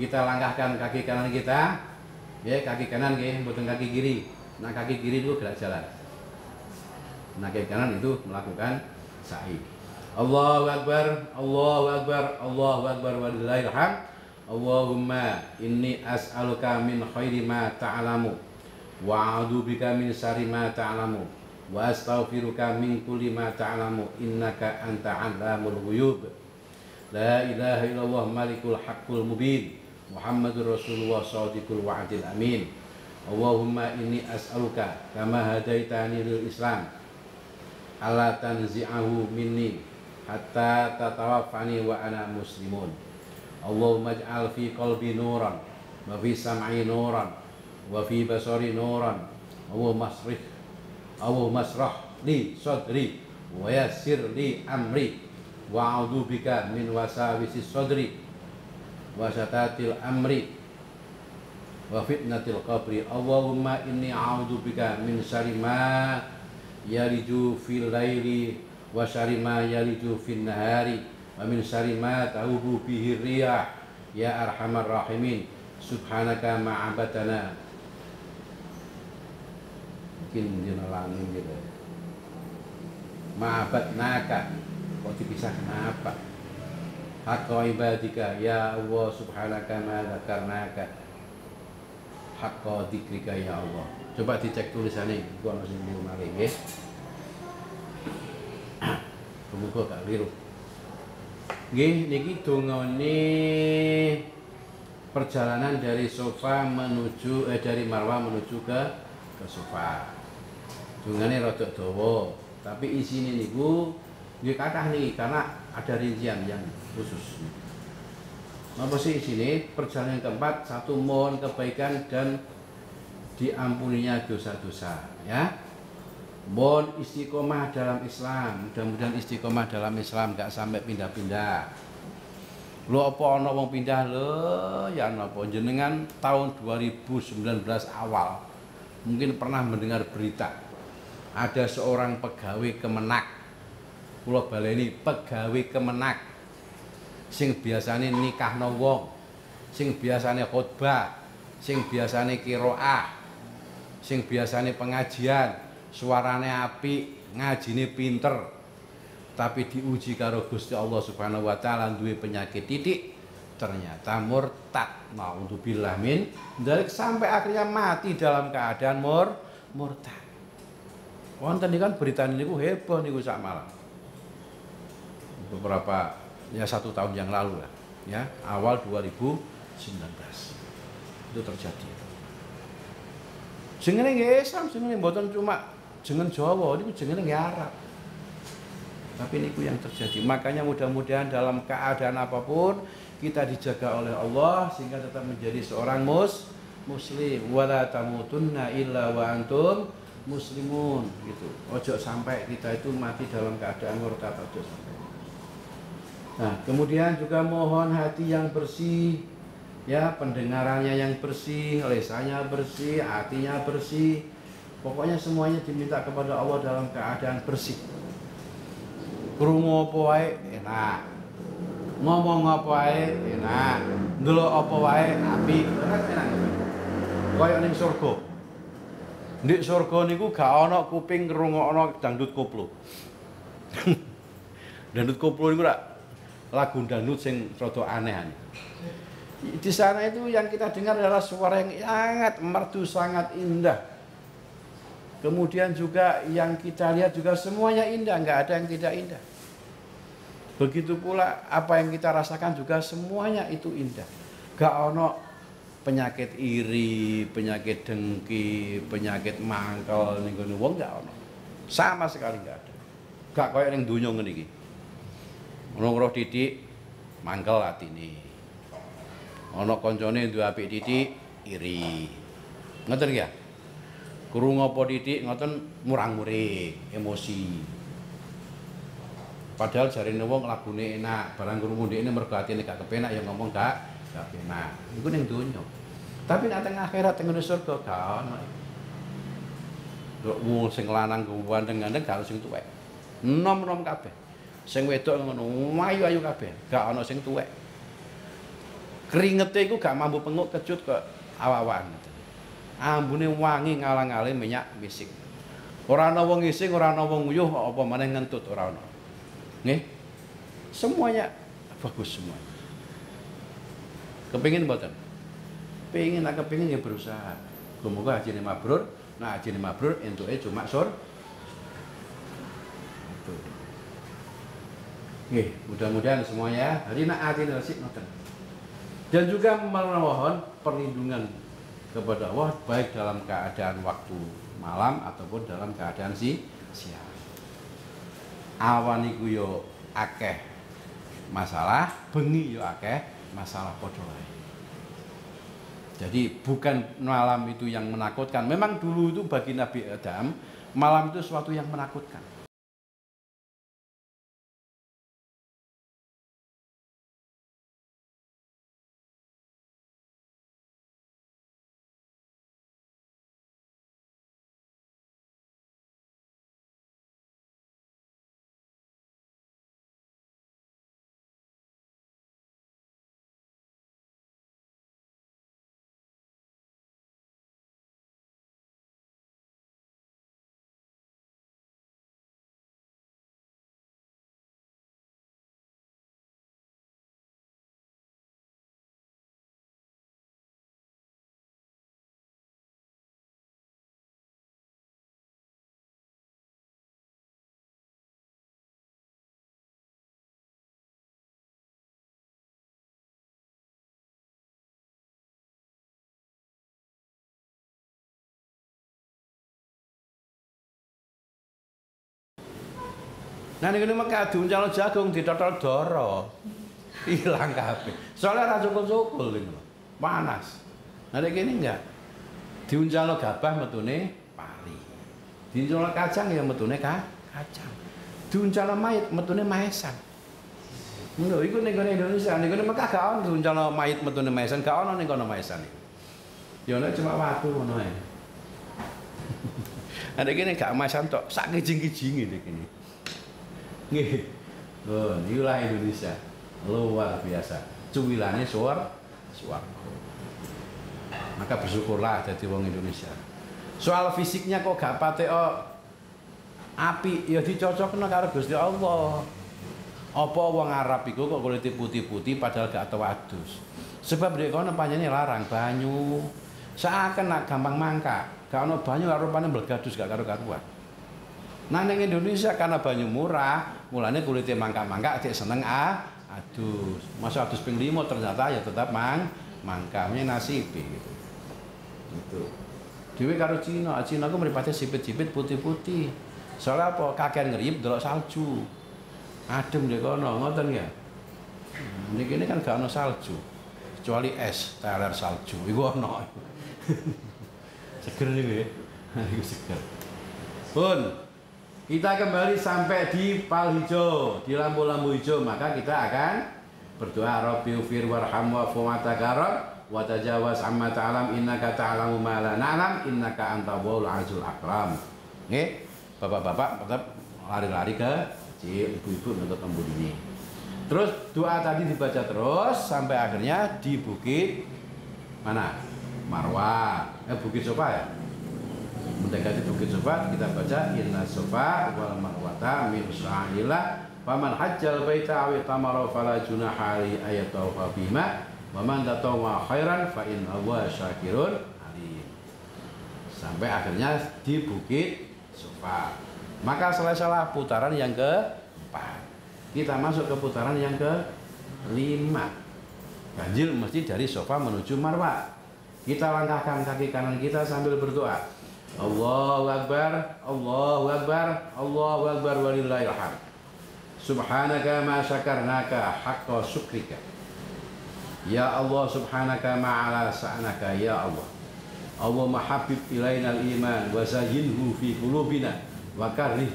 kita langkahkan kaki kanan kita, ya kaki kanan nggih, mboten kaki kiri. Nah kaki kiri itu gerak jalan. Nah kaki kanan itu melakukan sa'i. Allahu Akbar, Allahu Akbar, Allahu Akbar walillahil hamd. Allahumma inni as'aluka min khairi ma ta'lamu wa a'udzubika min syarri ma ta'lamu wa astaghfiruka min kulli ma ta'lamu innaka anta 'allamul ghuyub. La ilaha illallah malikul haqqul mubin Muhammadur Rasulullah shadiqul wa'dil amin. Allahumma inni as'aluka kama hadaitani lil Islam alla tanzi'ahu minni hatta tatawaffani wa ana muslimun. Allahumma ij'al fi qalbi nuran wa fi sam'i nuran wa fi basari nuran. Allahumma asrah li sadri wa yassir li amri wa a'udzu bika min wasawisis sadri wa syatatil amri wa fitnatil qabri. Allahumma inni a'udzu bika min syarri ma yaliju fil laili wa syarri ma yaliju fin nahari wa min syarri ma tahubu bihi riyah ya arhamar rahimin. Subhanaka ma'abatana. Mungkin jenelangin gitu. Ma'abatnaka. Kok dipisah kenapa? Haqqa ibadika ya Allah subhanaka ma dzakarnaka. Haqqa dzikrika ya Allah. Coba dicek tulisannya, gua masih belum lagi nggih. Muga gak keliru. Nggih niki dongane perjalanan dari Safa menuju dari Marwah menuju ke Safa. Dongane rada dawa, tapi isine niku nggih kathah niki karena ada rincian yang khusus. Napa sih isine? Perjalanan keempat, satu mohon kebaikan dan diampuninya dosa-dosa, ya. Mohon istiqomah dalam Islam, mudah-mudahan istiqomah dalam Islam gak sampai pindah-pindah. Lo apa ana wong pindah lo ya napa jenengan tahun 2019 awal mungkin pernah mendengar berita ada seorang pegawai Kemenak. Kula baleni pegawai Kemenak sing biasane nikahno wong, sing biasane khotbah, sing biasane qiraah, sing biasane pengajian, suarane apik, ngajine pinter, tapi diuji karo Gusti Allah Subhanahu wa taala duwe penyakit titik, ternyata murtad. Naudzubillah min dzalik, sampai akhirnya mati dalam keadaan murtad. Wonten kan berita niku heboh niku sak malam. Beberapa ya 1 tahun yang lalu lah, ya, awal 2019 itu terjadi. Jenenge nggih Islam, jenenge mboten cuma jeneng Jawa, niku jenenge nggih Arab. Tapi niku yang terjadi. Makanya mudah-mudahan dalam keadaan apapun kita dijaga oleh Allah sehingga tetap menjadi seorang muslim. Wala tamutunna illa wa antum muslimun gitu. Ojo sampai kita itu mati dalam keadaan murtad, ojo sampai. Nah, kemudian juga mohon hati yang bersih, ya, pendengarannya yang bersih, lisannya bersih, hatinya bersih. Pokoknya semuanya diminta kepada Allah dalam keadaan bersih. Krungu apa wae enak. Ngomong apa wae enak. Ndelok apa wae apik, enak. Kaya ning surga. Ndek surga niku gak ana kuping ngrungokno dangdut koplo. Dangdut koplo niku lagu dangdut sing rada aneh. Di sana itu yang kita dengar adalah suara yang sangat merdu, sangat indah. Kemudian juga yang kita lihat juga semuanya indah, nggak ada yang tidak indah. Begitu pula apa yang kita rasakan juga semuanya itu indah. Gak ono penyakit iri, penyakit dengki, penyakit mangkel ning ngene wong gak ono. Sama sekali nggak ada. Gak koyo ning donya ngene iki. Ono roh titik mangkel atine. Ono kancane duwe apik titik iri. Ngoten ya? Krungu apa titik ngoten murang-muring, emosi. Padahal jarine wong lagune enak, barang krungu ndekne mergo atine gak kepenak ya ngomong gak penak. Iku ning donya. Tapi nek teng akhirat teng surga gak ono. Nduk wong sing lanang gandeng-gandeng gak ono sing tuwek. Enom-enom kabeh. Sing wedok ngono ayu-ayu kabeh, gak ana sing tuwek. Keringete iku gak mampu penguk kecut kok awak-awakan. Ambune wangi ngalang-aling minyak misik. Ora ana wong ngising, ora ana wong nguyuh, apa maneh ngentut ora ana. Nggih. Semuanya bagus semua. Kepingin mboten? Pengin, nak kepingin ya berusaha. Muga-muga hajine mabrur. Nah, hajine mabrur entuke cuma itu. Nggih, mudah-mudahan semuanya hari nak hati resik ngoten. Dan juga memohon perlindungan kepada Allah baik dalam keadaan waktu malam ataupun dalam keadaan siang. Awan iku yo akeh masalah, bengi yo akeh masalah padha wae. Jadi bukan malam itu yang menakutkan. Memang dulu itu bagi Nabi Adam malam itu sesuatu yang menakutkan. Nah niku Mekah diuncalno jagung ditotol doro. Hilang kabeh. Soalnya ora cukul-cukul niku. Panas. Nah nek kene enggak. Diuncalno gabah metune pari. Diuncalno kacang ya metune kacang. Diuncalno mayit metune maesan. Lho iku ning Indonesia, ning Mekah gak ono diuncalno mayit metune maesan, gak ono ning kono maesan iki. Ya ono cuma watu ngono ae. Ada kene gak maesan tok, sak kijing-kijinge nek kene. Nggih. Oh, inilah Indonesia. Luar biasa. Cuwilane swarga. Maka bersyukurlah jadi wong Indonesia. Soal fisiknya kok gak patek api ya dicocokno karo Gusti Allah. Apa wong Arab iku kok kulite putih-putih padahal gak tau adus. Sebab dhek kono panjenenge larang banyu. Seakan nak gampang mangka. Gak ono banyu karo rupane mblegadus gak karo-karuan. Nah ning Indonesia karena banyu murah, mulane kulite mangka-mangka cek seneng adus. Masa adus ping 5 ternyata ya tetap mangkanya nasib gitu. Gitu. Dhewe karo Cina ku mripate sipit-sipit putih-putih. Soalnya apa? Kakean ngriyep delok salju. Adem deh kono, ngoten ya. Niki ini kan gak ono salju. Kecuali es, teler salju. Iku ono. Seger nih, iku seger. Pun kita kembali sampai di pal hijau, di lampu-lampu hijau, maka kita akan berdoa Rabbighfir warham wa'fu wa takarram wa tajawaz amma ta'lam innaka ta'lamu ma la na'lam innaka antal azizul akram. Nggih, bapak-bapak tetap lari-lari ke ibu-ibu untuk lembu ini. Terus doa tadi dibaca terus sampai akhirnya di bukit mana? Marwah. Bukit Sofa ya? Mendekati Bukit Sofa kita baca inna sofa wal marwata min sya'illah faman hajjal baita aw tamara fala junaha alaihi ayatawa bima wa man tatawwa khairan fa innahu syakirun alim. Sampai akhirnya di Bukit Sofa. Maka selesailah putaran yang keempat. Kita masuk ke putaran yang kelima. Ganjil mesti dari Sofa menuju Marwah. Kita langkahkan kaki kanan kita sambil berdoa. Allahu Akbar, Allahu Akbar, Allahu Akbar walillahil hamd. Subhanaka ma syakarnaka haqqa syukrika. Ya Allah subhanaka ma ala sa'naka ya Allah. Allahumma habib ilainal iman wa zayyinhu fi qulubina wa karrih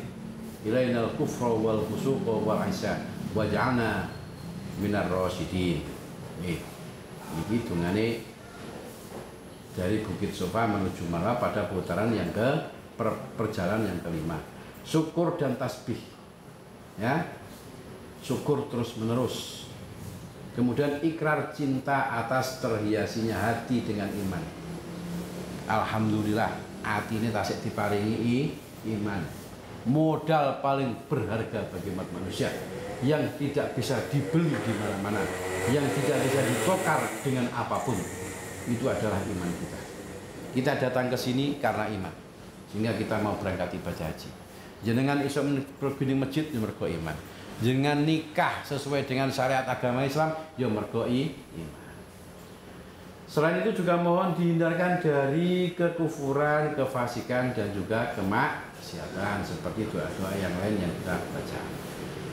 ilainal kufra wal fusuqa wal isyan waj'alna minar rasyidin. Iki dungane dari Bukit Sofa menuju Marwah pada putaran yang perjalanan yang kelima. Syukur dan tasbih, ya, syukur terus menerus. Kemudian ikrar cinta atas terhiasinya hati dengan iman. Alhamdulillah hati ini tasik diparingi iman. Modal paling berharga bagi umat manusia yang tidak bisa dibeli di mana-mana, yang tidak bisa ditukar dengan apapun, itu adalah iman kita. Kita datang ke sini karena iman, sehingga kita mau berangkat ibadah haji. Jenengan iso pergi masjid ya mergo iman. Jenengan nikah sesuai dengan syariat agama Islam ya mergo iman. Selain itu juga mohon dihindarkan dari kekufuran, kefasikan dan juga kemaksiatan seperti doa-doa yang lain yang kita baca.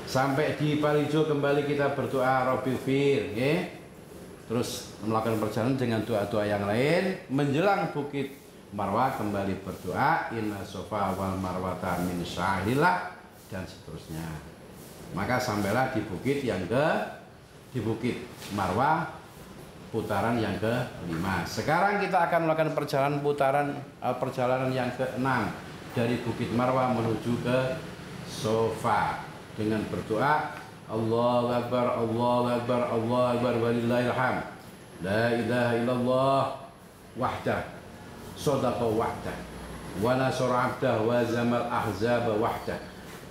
Sampai di Palijo kembali kita berdoa Rabbil Fir, ya. Terus melakukan perjalanan dengan doa-doa yang lain. Menjelang Bukit Marwah kembali berdoa Inna Sofa wal Marwata min sya'rillah dan seterusnya. Maka sampailah di bukit Bukit Marwah putaran yang ke-5. Sekarang kita akan melakukan perjalanan yang ke-6 dari Bukit Marwah menuju ke Sofa dengan berdoa Allahu Akbar, Allahu Akbar, Allahu Akbar walillahil hamd. La ilaha illallah wahdah, sadaqa wahdah, wa nasara 'abdah wa zamal ahzaba wahdah.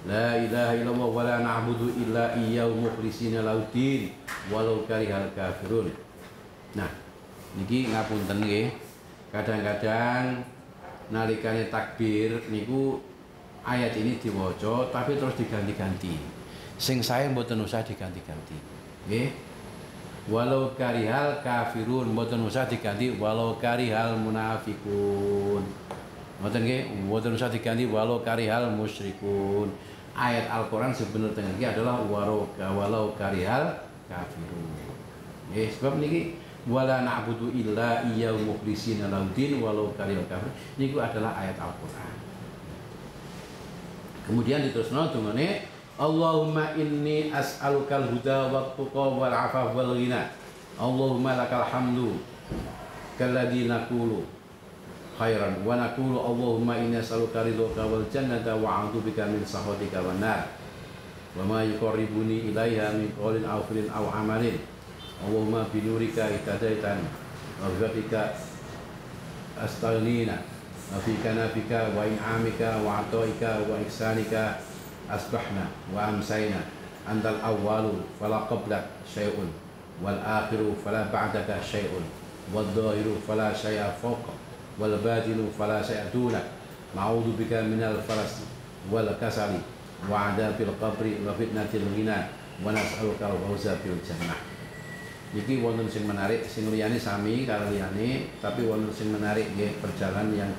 La ilaha illallah wa la na'budu illa iyyahu mukhlishina lahuddin walau karihal kafirun. Nah, niki ngapunten nggih. Kadang-kadang nalikane takbir niku ayat ini diwaca tapi terus diganti-ganti. Sing saya mboten usah diganti-ganti. Nggih. Walau karihal kafirun mboten usah diganti walau karihal munafiqun. Mboten nggih, mboten usah diganti walau karihal musyrikun. Ayat Al-Qur'an sebenarnya ini adalah walau karihal kafirun. Nggih, sebab niki wala na'budu illa iyyahu mukhlishina lahuddin walau karihal kafirun. Niku adalah ayat Al-Qur'an. Kemudian diterusno dungane Allahumma inni as'alukal huda wat tuqa wal afaf wal ghina. Allahumma lakal hamdu kalladzi naqulu khairan wa naqulu Allahumma inni as'aluka ridhaka wal jannata wa a'udzu bika min sakhatika wan nar. Wa ma yuqarribuni ilaiha min qawlin aw fi'lin aw amalin. Allahumma bi nurika ihtadaitan wa bika astaghnina wa fi kanafika wa in'amika wa ataika wa ihsanika asbahna wa amsayna antal awwalu fala qablak syai'un wal akhiru fala ba'daka syai'un wal dhahiru fala syai'a fawqa wal batinu fala syai'a dunak. Na'udzu bika minal falas wal kasali wa adabil qabri wa fitnatil ghina wa nas'aluka al-fawza bil jannah. Niki wonten sing menarik, sing liyane sami karo liyane, tapi wonten sing menarik nggih perjalanan yang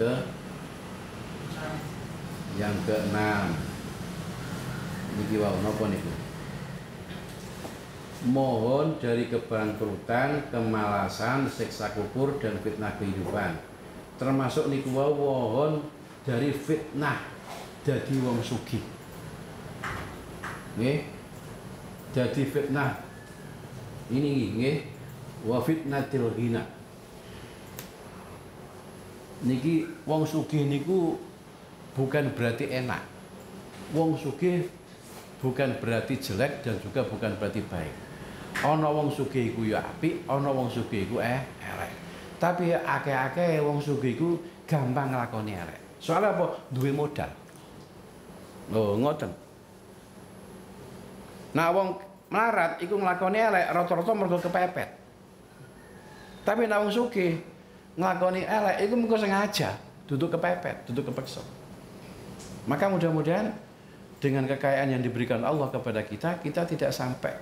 ke-6. Niki wau napa niku? Mohon dari kebangkrutan, kemalasan, siksa kubur dan fitnah kehidupan. Termasuk niku wau mohon dari fitnah dadi wong sugih. Nggih. Dadi fitnah ini nggih wa fitnatil ghina. Niki wong sugih niku bukan berarti enak. Wong sugih bukan berarti jelek dan juga bukan berarti baik. Ana wong sugih iku ya apik, ana wong sugih iku elek. Tapi akeh-akeh wong sugih iku gampang nglakoni elek. Soalnya apa? Duwe modal. Oh, ngoten. Nah, wong melarat iku nglakoni elek rata-rata mergo kepepet. Tapi nek wong sugih nglakoni elek iku mengko sengaja, duduk kepepet, duduk kepeksa. Maka mudah-mudahan dengan kekayaan yang diberikan Allah kepada kita, kita tidak sampai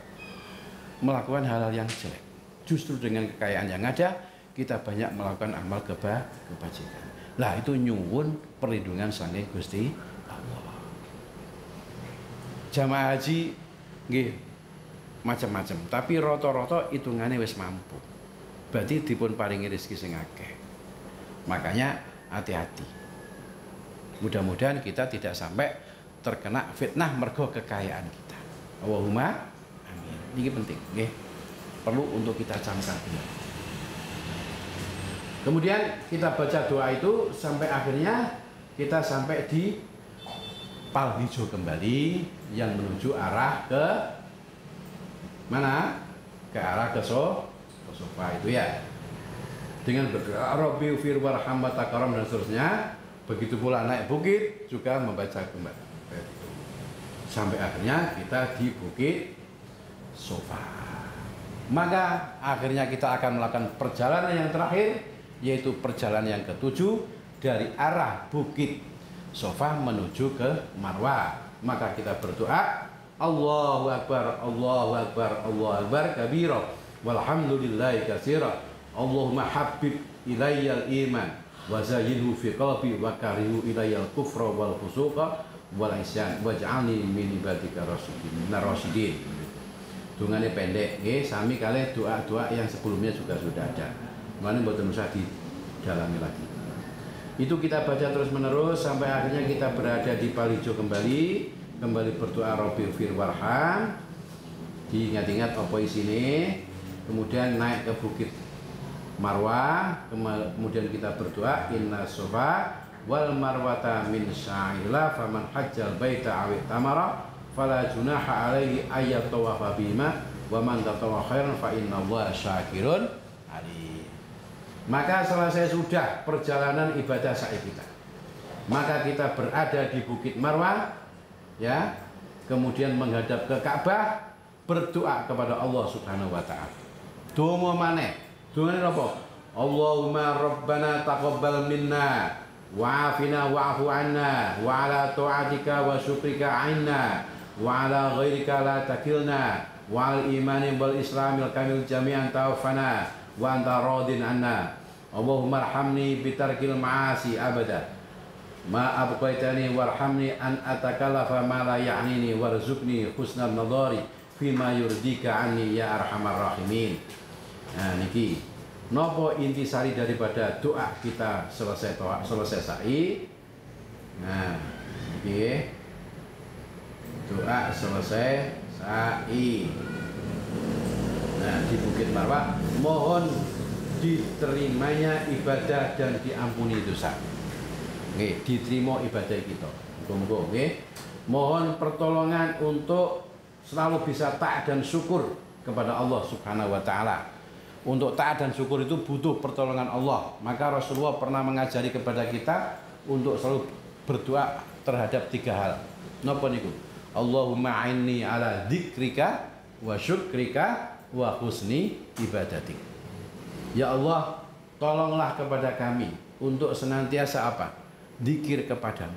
melakukan hal-hal yang jelek. Justru dengan kekayaan yang ada, kita banyak melakukan amal kebajikan. Lah itu nyuwun perlindungan saking Gusti Allah. Jamaah haji nggih macam-macam, tapi rata-rata hitungane wis mampu. Berarti dipun paringi rezeki sing akeh. Makanya hati-hati. Mudah-mudahan kita tidak sampai terkena fitnah mergo kekayaan kita. Allahumma amin. Ini penting, nggih. Perlu untuk kita camkan benar. Kemudian kita baca doa itu sampai akhirnya kita sampai di Pal Hijau kembali yang menuju arah ke mana? ke arah ke sofa itu ya. Dengan berdoa Rabbi fir warham wa takaram dan seterusnya. Begitu pula naik bukit juga membaca kembali. Sampai akhirnya kita di bukit Sofa. Maka akhirnya kita akan melakukan perjalanan yang terakhir, yaitu perjalanan yang ketujuh dari arah bukit Sofa menuju ke Marwah. Maka kita berdoa Allahu Akbar, Allahu Akbar, Allahu Akbar kabira walhamdulillahi katsira. Allahumma habbib ilayyal iman wa zayyinhu fi qalbi wa karihu ilayyal kufra wal fusuqa wal isyan waj'alni min ibadika rasyidin. Dungane pendek nggih, sami kalih doa-doa yang sebelumnya juga sudah ada. Mane mboten usah didalami lagi. Itu kita baca terus-menerus sampai akhirnya kita berada di Palijo kembali berdoa Rabbi fir warham. Diingat-ingat apa isine, kemudian naik ke bukit Marwah, kemudian kita berdoa inna sofa wal marwata min sya'illah faman hajjal baita awit tamara fala junaha alaihi ayat tawafa bima wa man tatawa khairan fa inna allaha syakirun alim. Maka selesai sudah perjalanan ibadah sa'i kita, maka kita berada di bukit Marwah ya, kemudian menghadap ke Ka'bah, berdoa kepada Allah Subhanahu wa taala. Donga maneh. Dungane apa? Allahumma rabbana taqabbal minna wa'afina wa'fu anna wa ala ta'atika wa syukrika aina wa ala ghairika la takilna wa al imani wal islamil kamil jami'an tawaffana wa anta radin anna. Allahumma arhamni bitarkil ma'asi abada ma abqaitani warhamni an atakallafa ma la ya'nini warzuqni husnal nadhari fima yurdika anni ya arhamar rahimin. Nah niki nopo intisari daripada doa kita selesai sa'i. Nah niki doa selesai sa'i. Nah di Bukit Marwah mohon diterimanya ibadah dan diampuni dosa. Nggih, diterima ibadah kita. Muga-muga nggih. Mohon pertolongan untuk selalu bisa taat dan syukur kepada Allah Subhanahu wa taala. Untuk taat dan syukur itu butuh pertolongan Allah. Maka Rasulullah pernah mengajari kepada kita untuk selalu berdoa terhadap 3 hal. Napa niku? Allahumma a'inni ala dzikrika wa syukrika wa husni ibadatik. Ya Allah, tolonglah kepada kami untuk senantiasa apa? Dzikir kepadamu,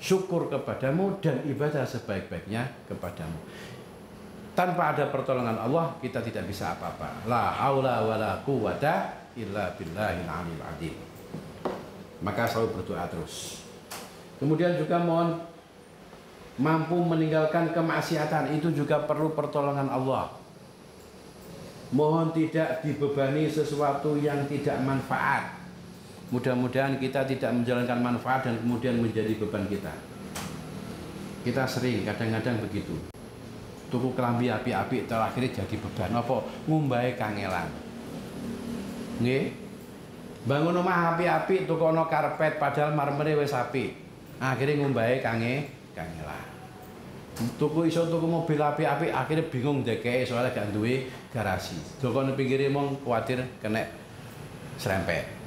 syukur kepadamu, dan ibadah sebaik-baiknya kepadamu. Tanpa ada pertolongan Allah kita tidak bisa apa-apa. La haula wala quwata illa billahil aliyil azim. Maka selalu berdoa terus. Kemudian juga mohon mampu meninggalkan kemaksiatan, itu juga perlu pertolongan Allah. Mohon tidak dibebani sesuatu yang tidak manfaat. Mudah-mudahan kita tidak menjalankan manfaat dan kemudian menjadi beban kita. Kita sering kadang-kadang begitu. Tuku kelambi api-api terakhir jadi beban apa ngumbahe kangelan. Nggih. Bangun omah api-api tukono karpet padahal marmere wis apik. Akhire ngumbahe kangelan. Tuku mobil api-api akhirnya bingung ndekeke soalnya gak duwe garasi. Tukono pinggire mong kuwatir kena serempet.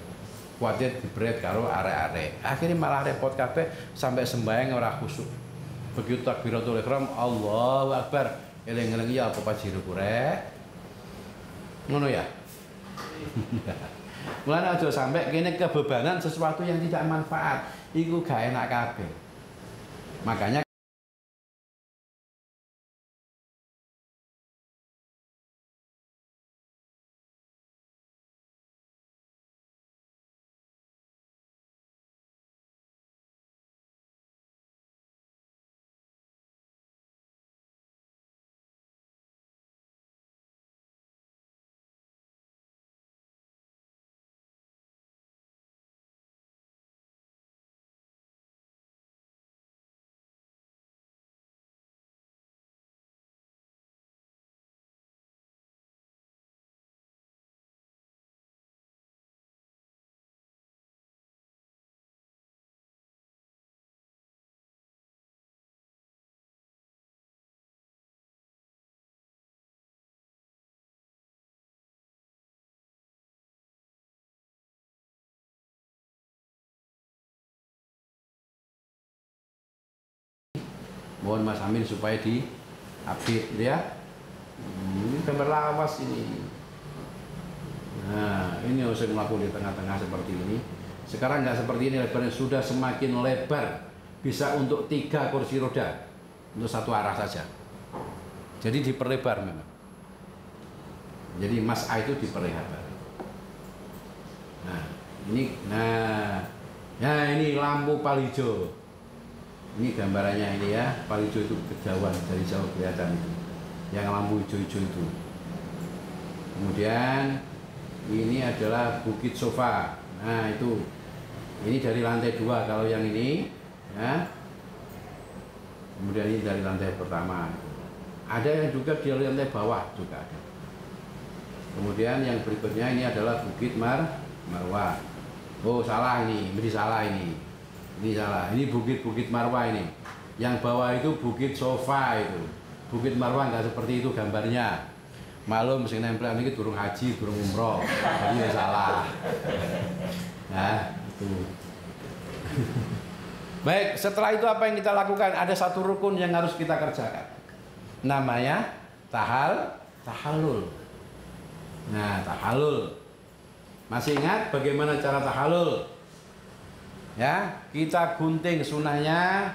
Kuwatir dibret karo arek-arek. Akhirnya malah repot kabeh sampai sembahyang ora khusyuk. Begitu takbiratul ihram Allahu Akbar eling-eling ya apa pajero kurek ngono ya. Mulane aja sampai kene kebebanan sesuatu yang tidak manfaat iku gak enak kabeh. Makanya Mohon Mas Amin supaya di update ya. Ini gambar lawas ini. Nah, ini harus melakukan di tengah-tengah seperti ini. Sekarang nggak seperti ini, lebarnya sudah semakin lebar, bisa untuk 3 kursi roda untuk satu arah saja. Jadi diperlebar memang. Jadi Mas A itu diperlebar. Nah, ini lampu palhijau. Ini gambarannya ini ya, palhijau itu kejauhan dari jauh kelihatan itu. Yang lampu hijau-hijau itu. Kemudian ini adalah bukit sofa. Nah, itu. Ini dari lantai 2 kalau yang ini ya. Kemudian ini dari lantai pertama. Ada yang juga di lantai bawah juga ada. Kemudian yang berikutnya ini adalah bukit Marwah. Oh, salah ini salah ini. Ini salah. Ini bukit Marwah ini. Yang bawah itu bukit sofa itu. Bukit Marwah nggak seperti itu gambarnya. Malum sing nempel ini durung haji, durung umroh. Jadi ya salah. Nah, itu. Baik, setelah itu apa yang kita lakukan? Ada satu rukun yang harus kita kerjakan. Namanya tahallul. Nah, tahallul. Masih ingat bagaimana cara tahallul? Ya, kita gunting sunahnya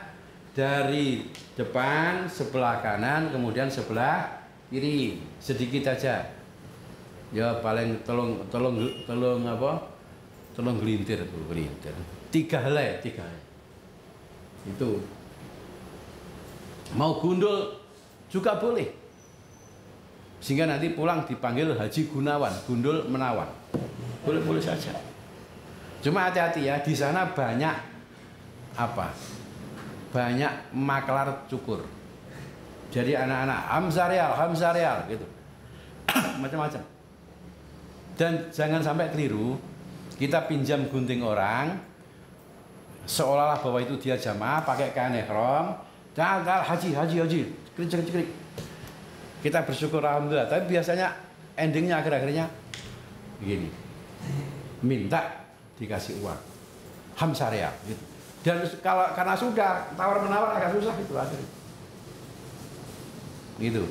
dari depan sebelah kanan, kemudian sebelah kiri, sedikit aja. Ya paling tolong gelintir tuh, gelintir. 3 helai. Itu. Mau gundul juga boleh. Sehingga nanti pulang dipanggil Haji Gunawan, gundul menawan. Boleh-boleh saja. Cuma hati-hati ya, di sana banyak apa? Banyak maklar cukur. Jadi anak-anak Hamzah Real gitu. Macam-macam. Dan jangan sampai keliru, kita pinjam gunting orang seolah-olah bahwa itu dia jamaah pakai kain ihram, haji, cekrik. Kita bersyukur alhamdulillah, tapi biasanya endingnya akhir-akhirnya begini. Minta dikasih uang. Hamzah Real gitu. Dan karena sudah tawar-menawar agak susah itu akhirnya. Gitu.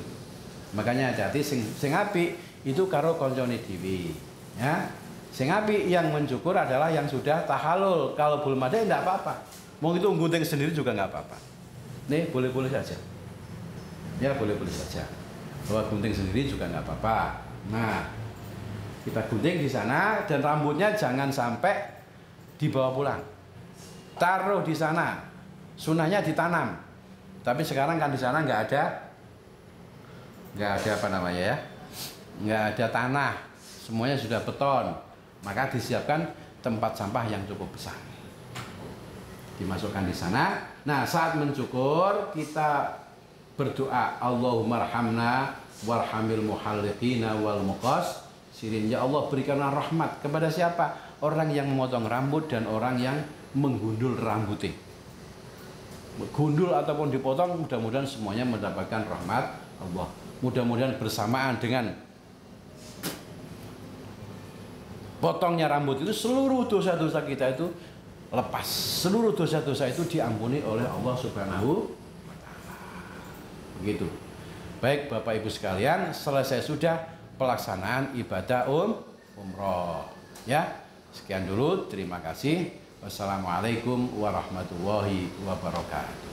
Makanya hati-hati sing apik itu karo koncone dhewe. Ya. Sing apik yang mencukur adalah yang sudah tahallul. Kalau belum ada enggak apa-apa. Mau itu gunting sendiri juga enggak apa-apa. Nih, boleh-boleh saja. Ya, boleh-boleh saja. Bahwa gunting sendiri juga enggak apa-apa. Nah, kita gunting di sana dan rambutnya jangan sampai dibawa pulang. Taruh di sana. Sunahnya ditanam. Tapi sekarang kan di sana enggak ada apa namanya ya. Enggak ada tanah. Semuanya sudah beton. Maka disiapkan tempat sampah yang cukup besar. Dimasukkan di sana. Nah, saat mencukur kita berdoa, Allahumma arhamna warhamil muhalliqina wal muqas sirin. Ya Allah, berikanlah rahmat kepada siapa? Orang yang memotong rambut dan orang yang menggundul rambutnya. Gundul ataupun dipotong, mudah-mudahan semuanya mendapatkan rahmat Allah. Mudah-mudahan bersamaan dengan potongnya rambut itu seluruh dosa-dosa kita itu lepas. Seluruh dosa-dosa itu diampuni oleh Allah Subhanahu wa taala. Begitu. Baik Bapak Ibu sekalian, selesai sudah pelaksanaan ibadah umroh. Ya. Sekian dulu, terima kasih. Wassalamualaikum warahmatullahi wabarakatuh.